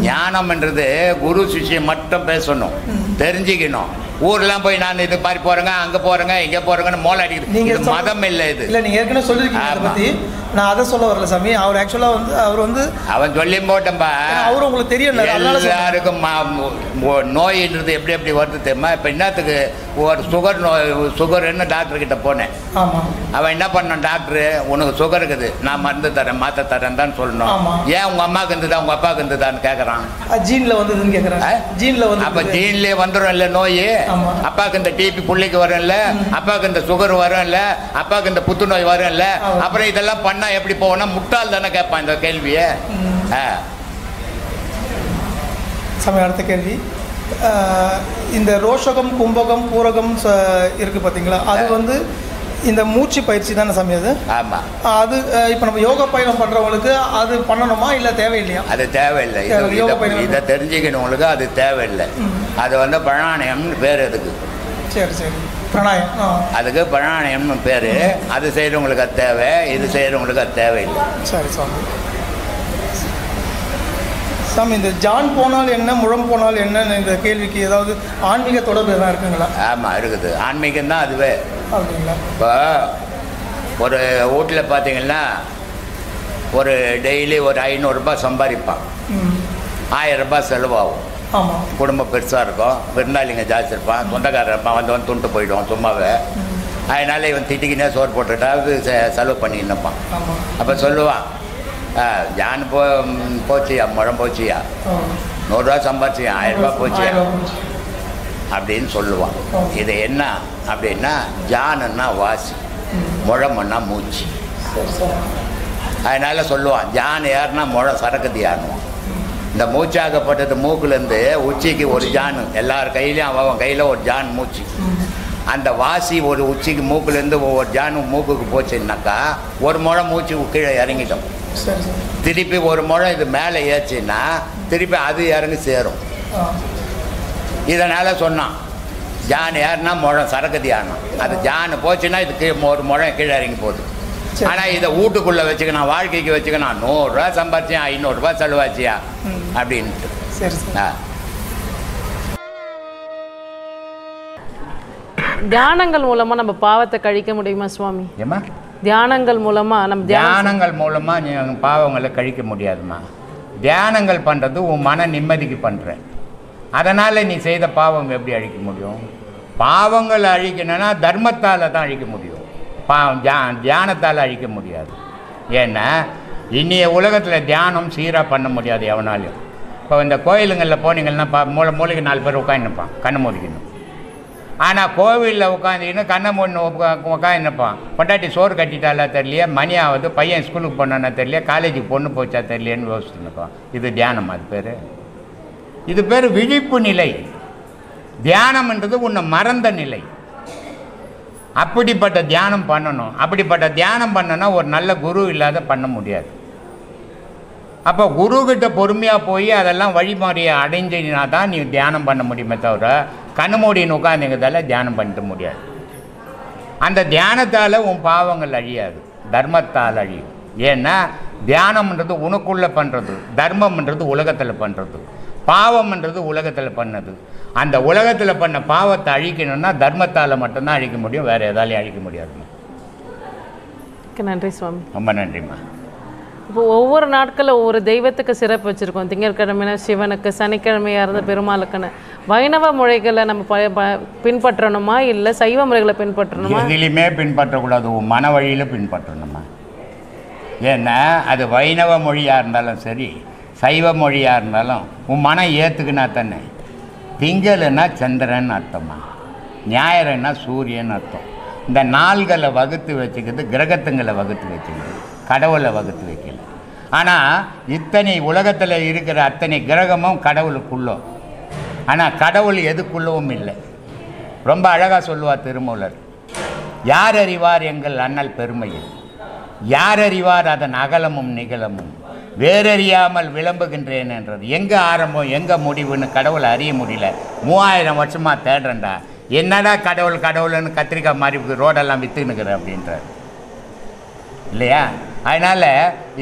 ஞானம்ன்றது குரு சிஷ்யம் மட்டும் பேசணும், தெரிஞ்சுக்கணும். ஊர்லாம் போய் நான் இது மாதிரி போறேங்க, அங்க போறேங்க, இங்க போறேங்கன்னு மோள அடிக்கிறது மதம் இல்லை. இது இல்லை, நீங்க ஏற்கனவே சொல்லிருக்கீங்க அதை பத்தி. நான் அதை சொல்ல வரல சாமி. அவர் ஆக்சுவலா வந்து அவன் சொல்லி போட்டம்பா. அவரு உங்களுக்கு தெரியும், எல்லாருக்கும் நோயின்றது எப்படி எப்படி வருது தெரியுமா? இப்ப என்னத்துக்கு ஒரு சுகர் நோய், சுகர்ன்னு டாக்டர் கிட்ட போனேன். அவன் என்ன பண்ணான், டாக்டரு உனக்கு சுகர் இருக்குது, நான் மருந்து தரேன், மாத்த தரேன் தான் சொல்லணும். ஏன் உங்க அம்மாவுக்கு இருந்ததா, உங்க அப்பாவுக்கு இருந்ததான்னு கேட்கறான். ஜீன்ல வந்ததுன்னு கேட்கறான். ஜீன்ல வந்து அப்ப ஜீன்லயே வந்துடும் இல்ல நோய். அப்பாவுக்கு இந்த டிபி புள்ளிக்கு வரும்ல, அப்பாவுக்கு இந்த சுகர் வரும்ல, அப்பாவுக்கு இந்த புத்துநோய் வரும்ல. அப்புறம் இதெல்லாம் பண்ணா எப்படி போவோம்னா, முட்டாள் தானே கேட்பான் இந்த கேள்வியை. சமயம் அடுத்த கேள்வி, இந்த ரோஷகம், கும்பகம், பூரகம் இருக்கு பார்த்தீங்களா, அது வந்து இந்த மூச்சு பயிற்சி தானே சாமி அது? ஆமாம். அது இப்போ நம்ம யோகா பயணம் பண்ணுறவங்களுக்கு அது பண்ணணுமா இல்லை தேவையில்லையா? அது தேவையில்லை. இதை தெரிஞ்சுக்கணுங்களுக்கு அது தேவையில்லை. அது வந்து பிராணாயாமம்னு பேர் அதுக்கு. சரி சரி, பிராணாயம். அதுக்கு பிராணாயம்னு பேர். அது செய்கிறவங்களுக்கு அது தேவை, இது செய்கிறவங்களுக்கு அது தேவையில்லை. சரி சாமி. சாமி, இந்த ஜான் போனால் என்ன, முழம் போனால் என்னன்னு இந்த கேள்விக்கு ஏதாவது ஆன்மீக தொடர்பு எல்லாம் இருக்குங்களா? ஆமாம், இருக்குது. ஆன்மீகம் தான் அதுவே. அப்படிங்களா? இப்போ ஒரு வீட்டில் பார்த்தீங்கன்னா ஒரு டெய்லி ஒரு 500 ரூபாய் சம்பாதிப்பான், 1000 ரூபாய் செலவாகும். ஆமாம். குடும்பம் பெருசாக இருக்கும், விருந்தாளிங்க ஜாஸ்தி இருப்பான், சொந்தக்காரர் இருப்பான், வந்து துண்டு போயிடுவான் சும்மாவே. அதனால இவன் திட்டிக்கினே சோறு போட்டுட்டாவது செலவு பண்ணின்னுப்பான். அப்போ சொல்லுவான், ஜான் போச்சியா, முழம் போச்சியா, 100 ரூபா சம்பாதிச்சியா, 1000 ரூபாய் போச்சியா. அப்படின்னு சொல்லுவான். இது என்ன அப்படின்னா ஜானுன்னா வாசி, முழமன்னா மூச்சு. அதனால் சொல்லுவான் ஜான் ஏறுனா முழம் சரக்கதி ஆனுவான். இந்த மூச்சாகப்பட்டது மூக்குலேருந்து உச்சிக்கு ஒரு ஜானு, எல்லார் கையிலையும் அவன் கையில் ஒரு ஜான் மூச்சு. அந்த வாசி ஒரு உச்சிக்கு மூக்குலேருந்து ஒவ்வொரு ஜானும் மூக்குக்கு போச்சுன்னாக்கா ஒரு முழம் மூச்சு கீழே இறங்கிட்டோம். திருப்பி ஒரு முழம் இது மேலே ஏச்சுன்னா திருப்பி அது இறங்கி சேரும். இதனால் சொன்னான் ஜான் ஏறுனா முழம் சரக்கதி ஆனும். அது ஜானு போச்சுன்னா இது ஒரு முழம் கீழே இறங்கி போகுது. ஆனால் இதை வீட்டுக்குள்ளே வச்சுக்கணும், வாழ்க்கைக்கு வச்சுக்கணும். 100 ரூபா சம்பாரிச்சியா 500 ரூபா செலவாச்சியா அப்படின்ட்டு. தியானங்கள் மூலமா நம்ம பாவத்தை கழிக்க முடியுமா சுவாமி? ஏமா தியானங்கள் மூலமா நம்ம தியானங்கள் மூலமாக நீ பாவங்களை கழிக்க முடியாதுமா. தியானங்கள் பண்ணுறது உன் மன நிம்மதிக்கு பண்ணுற. அதனால் நீ செய்த பாவம் எப்படி அழிக்க முடியும்? பாவங்கள் அழிக்கணும்னா தர்மத்தால் தான் அழிக்க முடியும். தியானத்தால் அழிக்க முடியாது. ஏன்னா இன்னைய உலகத்தில் தியானம் சீராக பண்ண முடியாது எவனாலையும். இப்போ இந்த கோயிலுங்களில் போனீங்கன்னா மூளைக்கு 4 பேர் உட்காந்துப்பான், கண்ணு மூடிக்கணும். ஆனால் கோவிலில் உட்காந்துக்கின்னு கண்ணை மூணு உட்காந்துப்பான். பொண்டாட்டி சோறு கட்டிட்டாலா தெரியலையே, மணி ஆகுது, பையன் ஸ்கூலுக்கு போனான்னா தெரியலையே, காலேஜுக்கு பொண்ணு போச்சா தெரியலையேன்னு யோசிச்சுருப்பான். இது தியானம். அது பேர், இது பேர் விழிப்பு நிலை. தியானம்ன்றது உன்னை மறந்த நிலை. அப்படிப்பட்ட தியானம் பண்ணணும். அப்படிப்பட்ட தியானம் பண்ணனா ஒரு நல்ல குரு இல்லாத பண்ண முடியாது. அப்போ குருக்கிட்ட பொறுமையாக போய் அதெல்லாம் வழிமுறையை அடைஞ்சினா தான் நீ தியானம் பண்ண முடியுமே தவிர கண்ணு மூடின்னு உட்காந்துங்கிறதால தியானம் பண்ணிட்டு முடியாது. அந்த தியானத்தால் உன் பாவங்கள் அழியாது, தர்மத்தால் அழியும். ஏன்னா தியானம்ன்றது உனக்குள்ளே பண்ணுறது, தர்மம்ன்றது உலகத்தில் பண்ணுறது, பாவம்ன்றது உலகத்தில் பண்ணது. அந்த உலகத்தில் பண்ண பாவத்தை அழிக்கணும்னா தர்மத்தால் மட்டும்தான் அழிக்க முடியும், வேறு எதாலையும் அழிக்க முடியாதுமா. நன்றி சுவாமி. ரொம்ப நன்றிம்மா. இப்போ ஒவ்வொரு நாட்களில் ஒவ்வொரு தெய்வத்துக்கு சிறப்பு வச்சுருக்கோம். திங்கட்கிழமைனா சிவனுக்கு, சனிக்கிழமையாக இருந்த பெருமாளுக்குன்னு. வைணவ முறைகளை நம்ம பின்பற்றணுமா இல்லை சைவ முறைகளை பின்பற்றணுமா? எதிலையுமே பின்பற்றக்கூடாது, மன வழியில் பின்பற்றணுமா. ஏன்னா அது வைணவ மொழியாக இருந்தாலும் சரி, சைவ மொழியாக இருந்தாலும் உன் மனம் ஏற்றுக்குன்னா தானே. திங்கள்னா சந்திரன் அர்த்தமா, ஞாயிறுனா சூரியன் அர்த்தம். இந்த நாள்களை வகுத்து வச்சுக்கிறது கிரகத்துங்களை வகுத்து வச்சுக்கிறது, கடவுளை வகுத்து வைக்கல. ஆனால் இத்தனை உலகத்தில் இருக்கிற அத்தனை கிரகமும் கடவுளுக்குள்ளோ, ஆனால் கடவுள் எதுக்குள்ளவும் இல்லை. ரொம்ப அழகாக சொல்லுவார் திருமூலர், யார் அறிவார் எங்கள் அண்ணல் பெருமையில், யார் அறிவார் அதன் அகலமும் நிகழமும், வேறறியாமல் விளம்புகின்றேன் என்றது. எங்கே ஆரம்பம் எங்கே முடிவுன்னு கடவுளை அறிய முடியல. 3000 வருஷமாக தேடுறேன்டா, என்னடா கடவுள் கடவுள்னு கத்திரிக்காய் மாதிரி ரோடெல்லாம் விற்றுனுக்குற அப்படின்றார் இல்லையா. அதனால்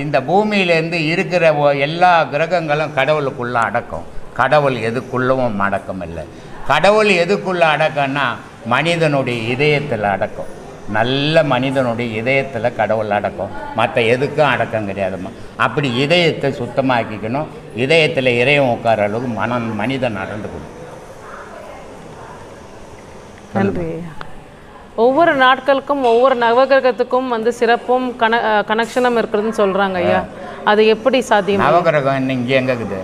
இந்த பூமியிலேருந்து இருக்கிற எல்லா கிரகங்களும் கடவுளுக்குள்ளே அடக்கம். கடவுள் எதுக்குள்ளவும் அடக்கம் இல்லை. கடவுள் எதுக்குள்ளே அடக்கம்னா மனிதனுடைய இதயத்தில் அடக்கம். நல்ல மனிதனுடைய இதயத்தில் கடவுள் அடக்கம், மற்ற எதுக்கும் அடக்கம் கிடையாதுமா. அப்படி இதயத்தை சுத்தமாக்கிக்கணும். இதயத்தில் இறைவன் உட்கார அளவுக்கு மனிதன் நடந்துக்கணும். நன்றி. ஒவ்வொரு நாட்களுக்கும் ஒவ்வொரு நவகிரகத்துக்கும் சிறப்பும் கனெக்ஷனும் இருக்குதுன்னு சொல்கிறாங்க ஐயா. அது எப்படி சாத்தியம்? நவகிரகம் இங்கே எங்கே இருக்குது?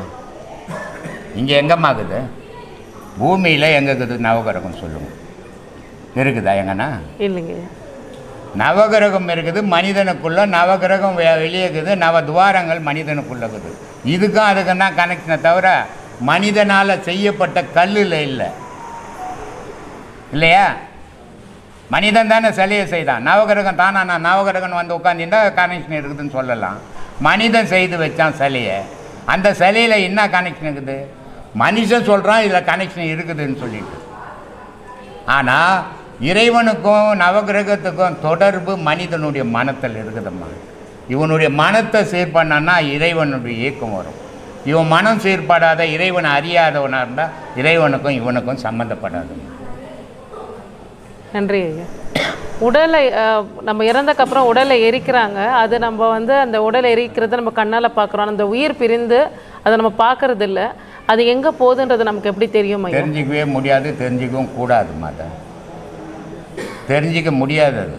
இங்கே எங்கம்மா இருக்குது? பூமியில் எங்கே இருக்குது நவகிரகம் சொல்லுங்கள். இருக்குதா எங்கன்னா? இல்லைங்க. நவகிரகம் இருக்குது மனிதனுக்குள்ள. நவகிரகம் வெளியே இருக்குது. நவதுவாரங்கள் மனிதனுக்குள்ள இருக்குது. இதுக்கும் அதுக்கும் தான் கனெக்ஷனை தவிர மனிதனால் செய்யப்பட்ட கல்லில் இல்லை இல்லையா. மனிதன் தானே சிலையை செய்தான். நவகிரகம் தானா? நான் நவகிரகம் உட்காந்துருந்தா கனெக்ஷன் இருக்குதுன்னு சொல்லலாம். மனிதன் செய்து வச்சான் சிலையை. அந்த சிலையில் என்ன கனெக்ஷன் இருக்குது? மனுஷன் சொல்கிறான் இதில் கனெக்ஷன் இருக்குதுன்னு சொல்லிட்டு. ஆனால் இறைவனுக்கும் நவகிரகத்துக்கும் தொடர்பு மனிதனுடைய மனத்தில் இருக்குதும்மா. இவனுடைய மனத்தை சீர்பண்ணான்னா இறைவனுடைய இயக்கம் வரும். இவன் மனம் சீர்படாத இறைவனை அறியாதவனாக இருந்தால் இறைவனுக்கும் இவனுக்கும் சம்மந்தப்படாது. நன்றி ஐயா. உடலை நம்ம இறந்தக்கப்புறம் உடலை எரிக்கிறாங்க. அது நம்ம அந்த உடலை எரிக்கிறத நம்ம கண்ணால் பார்க்குறோம். அந்த உயிர் பிரிந்து அதை நம்ம பார்க்கறது இல்லை. அது எங்கே போகுதுன்றது நமக்கு எப்படி தெரியும்? தெரிஞ்சிக்கவே முடியாது, தெரிஞ்சிக்கவும் கூடாது. மாதம் தெரிஞ்சிக்க முடியாது அது.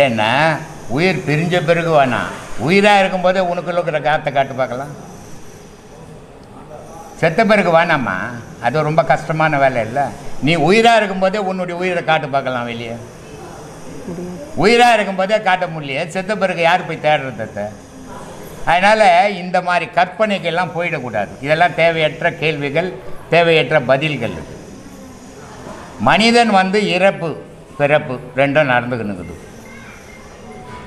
ஏன்னா உயிர் பிரிஞ்ச பிறகு வேணாம். உயிராக இருக்கும்போதே உனக்குள்ள இருக்கிற காற்றை காட்டு பார்க்கலாம். செத்த பிறகு வேணாம்மா, அது ரொம்ப கஷ்டமான வேலை இல்லை. நீ உயிராக இருக்கும்போதே உன்னுடைய உயிரை காட்டு பார்க்கலாம் வெளியே. உயிராக இருக்கும்போதே காட்ட முடியலையே, செத்த பிறகு யார் போய் தேடுறத? அதனால் இந்த மாதிரி கற்பனைக்கெல்லாம் போயிடக்கூடாது. இதெல்லாம் தேவையற்ற கேள்விகள், தேவையற்ற பதில்கள். மனிதன் இறப்பு பிறப்பு ரெண்டும் நடந்துக்கினுக்குது.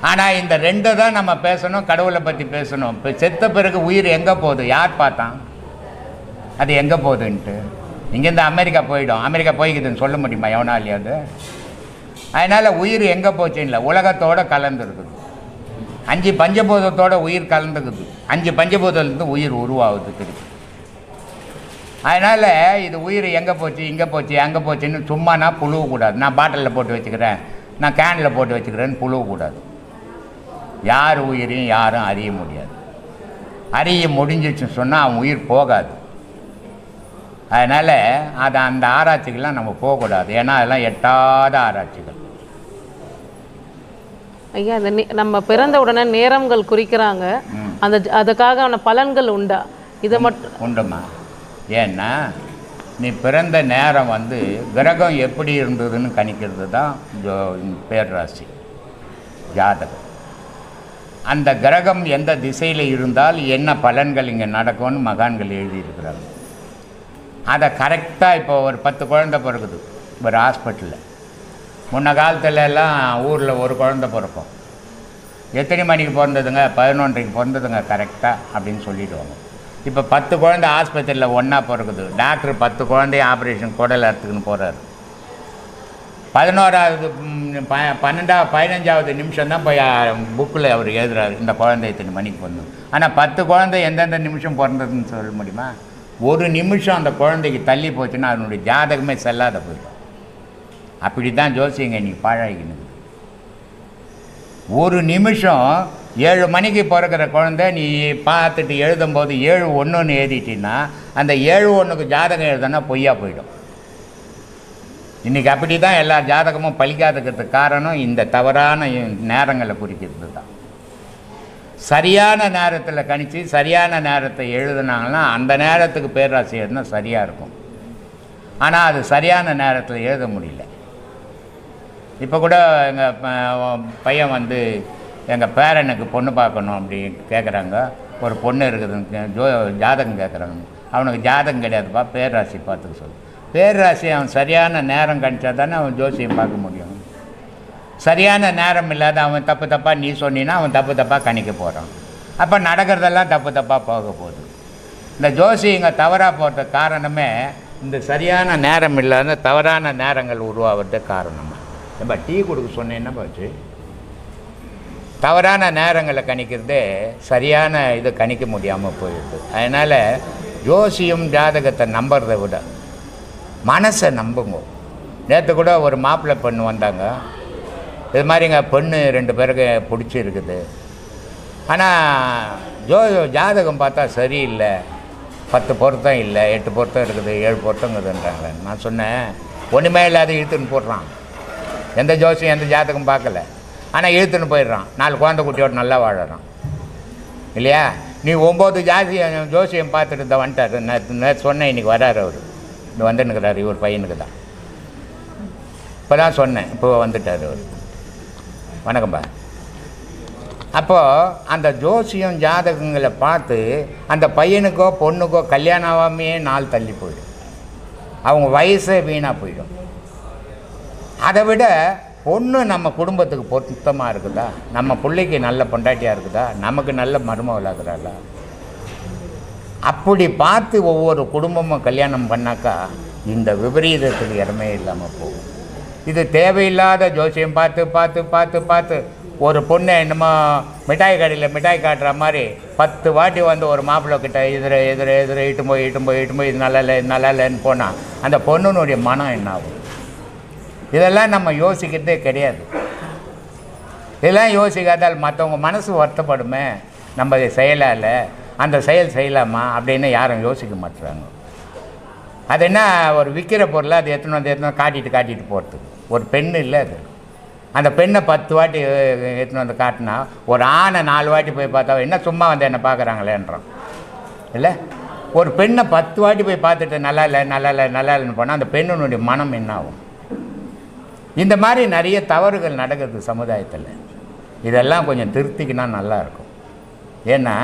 ஆனால் இந்த ரெண்டை தான் நம்ம பேசணும், கடவுளை பற்றி பேசணும். இப்போ செத்த பிறகு உயிர் எங்கே போகுது, யார் பார்த்தான்? அது எங்கே போகுதுன்ட்டு இங்கேருந்து அமெரிக்கா போயிடும். அமெரிக்கா போய்க்குதுன்னு சொல்ல முடியுமா எவனாலையாவது? அதனால் உயிர் எங்கே போச்சுன்னு இல்லை, உலகத்தோடு கலந்துருக்குது. 5 பஞ்சபூதத்தோட உயிர் கலந்துக்குது. 5 பஞ்சபூதத்துலேருந்து உயிர் உருவாகுது திருப்பி. அதனால் இது உயிர் எங்கே போச்சு, இங்கே போச்சு, அங்கே போச்சுன்னு சும்மா நான் புழுவக்கூடாது. நான் பாட்டிலில் போட்டு வச்சுக்கிறேன், நான் கேனில் போட்டு வச்சுக்கிறேன்னு புழுவக்கூடாது. யார் உயிரையும் யாரும் அறிய முடியாது. அறிய முடிஞ்சிச்சுன்னு சொன்னால் அவன் உயிர் போகாது. அதனால் அதை அந்த ஆராய்ச்சிகள்லாம் நம்ம போகக்கூடாது. ஏன்னா அதெல்லாம் எட்டாத ஆராய்ச்சிகள். ஐயா, அந்த நம்ம பிறந்த உடனே நேரங்கள் குறிக்கிறாங்க. அதுக்காக பலன்கள் உண்டா? இதை மட்டும் உண்டுமா? ஏன்னா நீ பிறந்த நேரம் கிரகம் எப்படி இருந்ததுன்னு கணிக்கிறது தான் பேர்ராசி ஜாதகம். அந்த கிரகம் எந்த திசையில் இருந்தால் என்ன பலன்கள் இங்கே நடக்கும்னு மகான்கள் எழுதியிருக்கிறாங்க. அதை கரெக்டாக இப்போ ஒரு 10 குழந்தை பிறகுது ஒரு ஹாஸ்பிட்டலில். முன்ன காலத்துல எல்லாம் ஊரில் ஒரு குழந்தை பிறக்கும். எத்தனை மணிக்கு பிறந்ததுங்க? 11:30க்கு பிறந்ததுங்க கரெக்டாக அப்படின்னு சொல்லிவிடுவாங்க. இப்போ 10 குழந்தை ஆஸ்பத்திரியில் ஒன்றா பிறகுது. டாக்டர் 10 குழந்தைய ஆப்ரேஷன் குடல் அறுத்துக்குன்னு போகிறாரு. 11வது 15வது நிமிஷம் தான் போய் புக்கில் அவர் எழுதுறாரு, இந்த குழந்தை இத்தனை மணிக்கு பிறந்தது. ஆனால் 10 குழந்தை எந்தெந்த நிமிஷம் பிறந்ததுன்னு சொல்ல முடியுமா? ஒரு நிமிஷம் அந்த குழந்தைக்கு தள்ளி போச்சுன்னா அதனுடைய ஜாதகமே செல்லாத போயிடும். அப்படி தான் ஜோசியங்க இன்றைக்கி பாழாகிக்கணுது. ஒரு நிமிஷம் 7 மணிக்கு பிறக்கிற குழந்தை நீ பார்த்துட்டு எழுதும்போது 7:01 எழுதிட்டின்னா அந்த 7:01க்கு ஜாதகம் எழுதுனா பொய்யா போயிடும். இன்றைக்கி அப்படி தான் எல்லா ஜாதகமும் பலிக்காதுக்கிறதுக்கு காரணம் இந்த தவறான நேரங்களை குறிக்கிறது தான். சரியான நேரத்தில் கணித்து சரியான நேரத்தை எழுதுனாங்கன்னா அந்த நேரத்துக்கு பேராசி எழுதுனா சரியாக இருக்கும். ஆனால் அது சரியான நேரத்தில் எழுத முடியல. இப்போ கூட எங்கள் பையன் எங்கள் பேரனுக்கு பொண்ணு பார்க்கணும் அப்படி கேட்குறாங்க. ஒரு பொண்ணு இருக்குதுன்னு ஜாதகம் கேட்குறாங்க. அவனுக்கு ஜாதகம் கிடையாதுப்பா, பேராசி பார்த்துக்க சொல்லு. பேராசி அவன் சரியான நேரம் கணிச்சா தானே அவன் ஜோசியம் பார்க்க முடியும். சரியான நேரம் இல்லாத அவன் தப்பு தப்பாக நீ சொன்னீன்னா அவன் தப்பு தப்பாக கணிக்க போகிறான். அப்போ நடக்கிறதெல்லாம் தப்பு தப்பாக போக போகுது. இந்த ஜோசியங்க தவறாக போகிறதுக்கு காரணமே இந்த சரியான நேரம் இல்லாத தவறான நேரங்கள் உருவாகிறதுக்கு காரணமாக. நம்ம டீ கொடுக்க சொன்னேன்னா போச்சு. தவறான நேரங்களை கணிக்கிறதே சரியான இதை கணிக்க முடியாமல் போயிடுது. அதனால் ஜோசியம் ஜாதகத்தை நம்புறதை விட மனசை நம்புங்க. நேற்று கூட ஒரு மாப்பிள்ளை பெண்ணு வந்தாங்க. இது மாதிரிங்க பெண்ணு 2 பேருக்கு பிடிச்சிருக்குது. ஆனால் ஜாதகம் பார்த்தா சரியில்லை, 10 பொருத்தம் இல்லை, 8 பொருத்தம் இருக்குது, 7 பொருத்தங்குதுன்றாங்க. நான் சொன்னேன் ஒன்றுமே இல்லாத இழுத்துன்னு போடுறான். எந்த ஜோசியம் எந்த ஜாதகம் பார்க்கல, ஆனால் இழுத்துன்னு போயிடுறான். 4 குழந்தை குட்டியோடு நல்லா வாழறான் இல்லையா? நீ 9 ஜோசியம் பார்த்துட்டு தான் வந்துட்டார். நேற்று சொன்னேன், இன்றைக்கி வராரு அவர். இங்கே வந்துன்னுக்கிறாரு. இவர் பையனுக்கு தான் இப்போ தான் சொன்னேன். இப்போ வந்துட்டார் அவர். வணக்கம்பா. அப்போது அந்த ஜோசியம் ஜாதகங்களை பார்த்து அந்த பையனுக்கோ பொண்ணுக்கோ கல்யாணம் ஆகாமையே நாள் தள்ளி போயிடும். அவங்க வயசே வீணாக போயிடும். அதை விட பொண்ணு நம்ம குடும்பத்துக்கு பொருத்தமாக இருக்குதா, நம்ம பிள்ளைக்கு நல்ல பொண்டாட்டியாக இருக்குதா, நமக்கு நல்ல மருமகளாகிறாளா, அப்படி பார்த்து ஒவ்வொரு குடும்பமும் கல்யாணம் பண்ணாக்கா இந்த விபரீதத்துக்கு இடமே இல்லாமல் போகும். இது தேவையில்லாத ஜோசியம் பார்த்து பார்த்து பார்த்து பார்த்து ஒரு பொண்ணை என்னமோ மிட்டாய் கடையில் மிட்டாய் காட்டுற மாதிரி 10 வாட்டி ஒரு மாப்பிள்ளை கிட்ட எதிர இட்டு போய் இது நல்லா இல்லை இது நல்லா இல்லைன்னு போனால் அந்த பொண்ணுனுடைய மனம் என்ன ஆகும்? இதெல்லாம் நம்ம யோசிக்கிறதே கிடையாது. இதெல்லாம் யோசிக்காதால் மற்றவங்க மனசு வருத்தப்படுமே, நம்ம அதை செய்யலாம்ல, அந்த செயல் செய்யலாமா அப்படின்னு யாரும் யோசிக்க மாட்டுறாங்க. அது என்ன ஒரு விற்கிற பொருளை அது எத்தனை காட்டிட்டு போகிறதுக்கு ஒரு பெண்ணு இல்லை. அது அந்த பெண்ணை 10 வாட்டி எடுத்துன்னு காட்டினா ஒரு ஆணை 4 வாட்டி போய் பார்த்தா என்ன சும்மா என்னை பார்க்குறாங்களேன்றான் இல்லை. ஒரு பெண்ணை 10 வாட்டி போய் பார்த்துட்டு நல்லா இல்லை நல்லா இல்லை நல்லா இல்லைன்னு போனால் அந்த பெண்ணினுடைய மனம் என்ன ஆகும்? இந்த மாதிரி நிறைய தவறுகள் நடக்குது சமுதாயத்தில். இதெல்லாம் கொஞ்சம் திருத்திக்கினா நல்லாயிருக்கும். ஏன்னா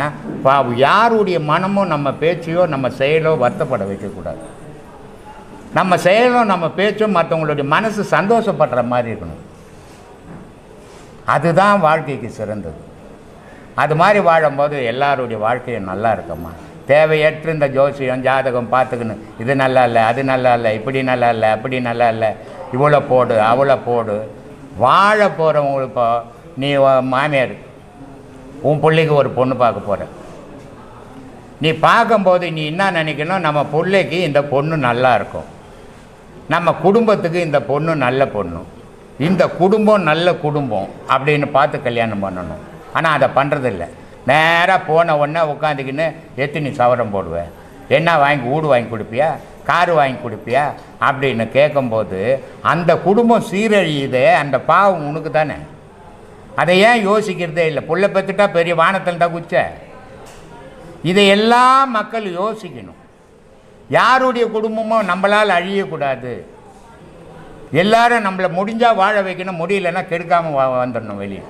யாருடைய மனமும் நம்ம பேச்சையோ நம்ம செயலோ வருத்தப்பட வைக்கக்கூடாது. நம்ம செயலும் நம்ம பேச்சும் மற்றவங்களுடைய மனசு சந்தோஷப்படுற மாதிரி இருக்கணும். அதுதான் வாழ்க்கைக்கு சிறந்தது. அது மாதிரி வாழும்போது எல்லாருடைய வாழ்க்கையும் நல்லா இருக்கம்மா. தேவையற்ற இந்த ஜோசியம் ஜாதகம் பார்த்துக்கணும், இது நல்லா இல்லை அது நல்லா இல்லை இப்படி நல்லா இல்லை அப்படி நல்லா இல்லை இவ்வளோ போடு அவ்வளோ போடு. வாழ போகிறவங்களுக்கு இப்போ நீ மாமியார் உன் பிள்ளைக்கு ஒரு பொண்ணு பார்க்க போகிற, நீ பார்க்கும்போது நீ என்ன நினைக்கணும், நம்ம பிள்ளைக்கு இந்த பொண்ணு நல்லா இருக்கும், நம்ம குடும்பத்துக்கு இந்த பொண்ணு நல்ல பொண்ணு, இந்த குடும்பம் நல்ல குடும்பம் அப்படின்னு பார்த்து கல்யாணம் பண்ணணும். ஆனால் அதை பண்ணுறதில்ல. நேராக போன உடனே உட்காந்துக்கின்னு எத்தனை சவரம் போடுவேன், என்ன வாங்கி வீடு வாங்கி கொடுப்பியா காரு வாங்கி கொடுப்பியா அப்படின்னு கேட்கும்போது அந்த குடும்பம் சீரழியுதே. அந்த பாவம் உனக்கு தானே. அதை ஏன் யோசிக்கிறதே இல்லை? புள்ள பெற்றுட்டா பெரிய வானத்தில் தான் குச்ச. இதையெல்லாம் மக்கள் யோசிக்கணும். யாருடைய குடும்பமும் நம்மளால் அழியக்கூடாது. எல்லாரும் நம்மளை முடிஞ்சால் வாழ வைக்கணும், முடியலன்னா கெடுக்காமல் வந்துடணும் வெளியே.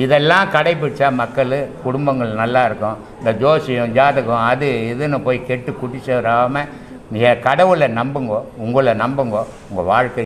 இதெல்லாம் கடைபிடிச்சா மக்கள் குடும்பங்கள் நல்லா இருக்கும். இந்த ஜோசியம் ஜாதகம் அது இதுன்னு போய் கெட்டு குட்டி சேராமல் கடவுளை நம்புங்க, உங்களை நம்புங்க, உங்கள் வாழ்க்கை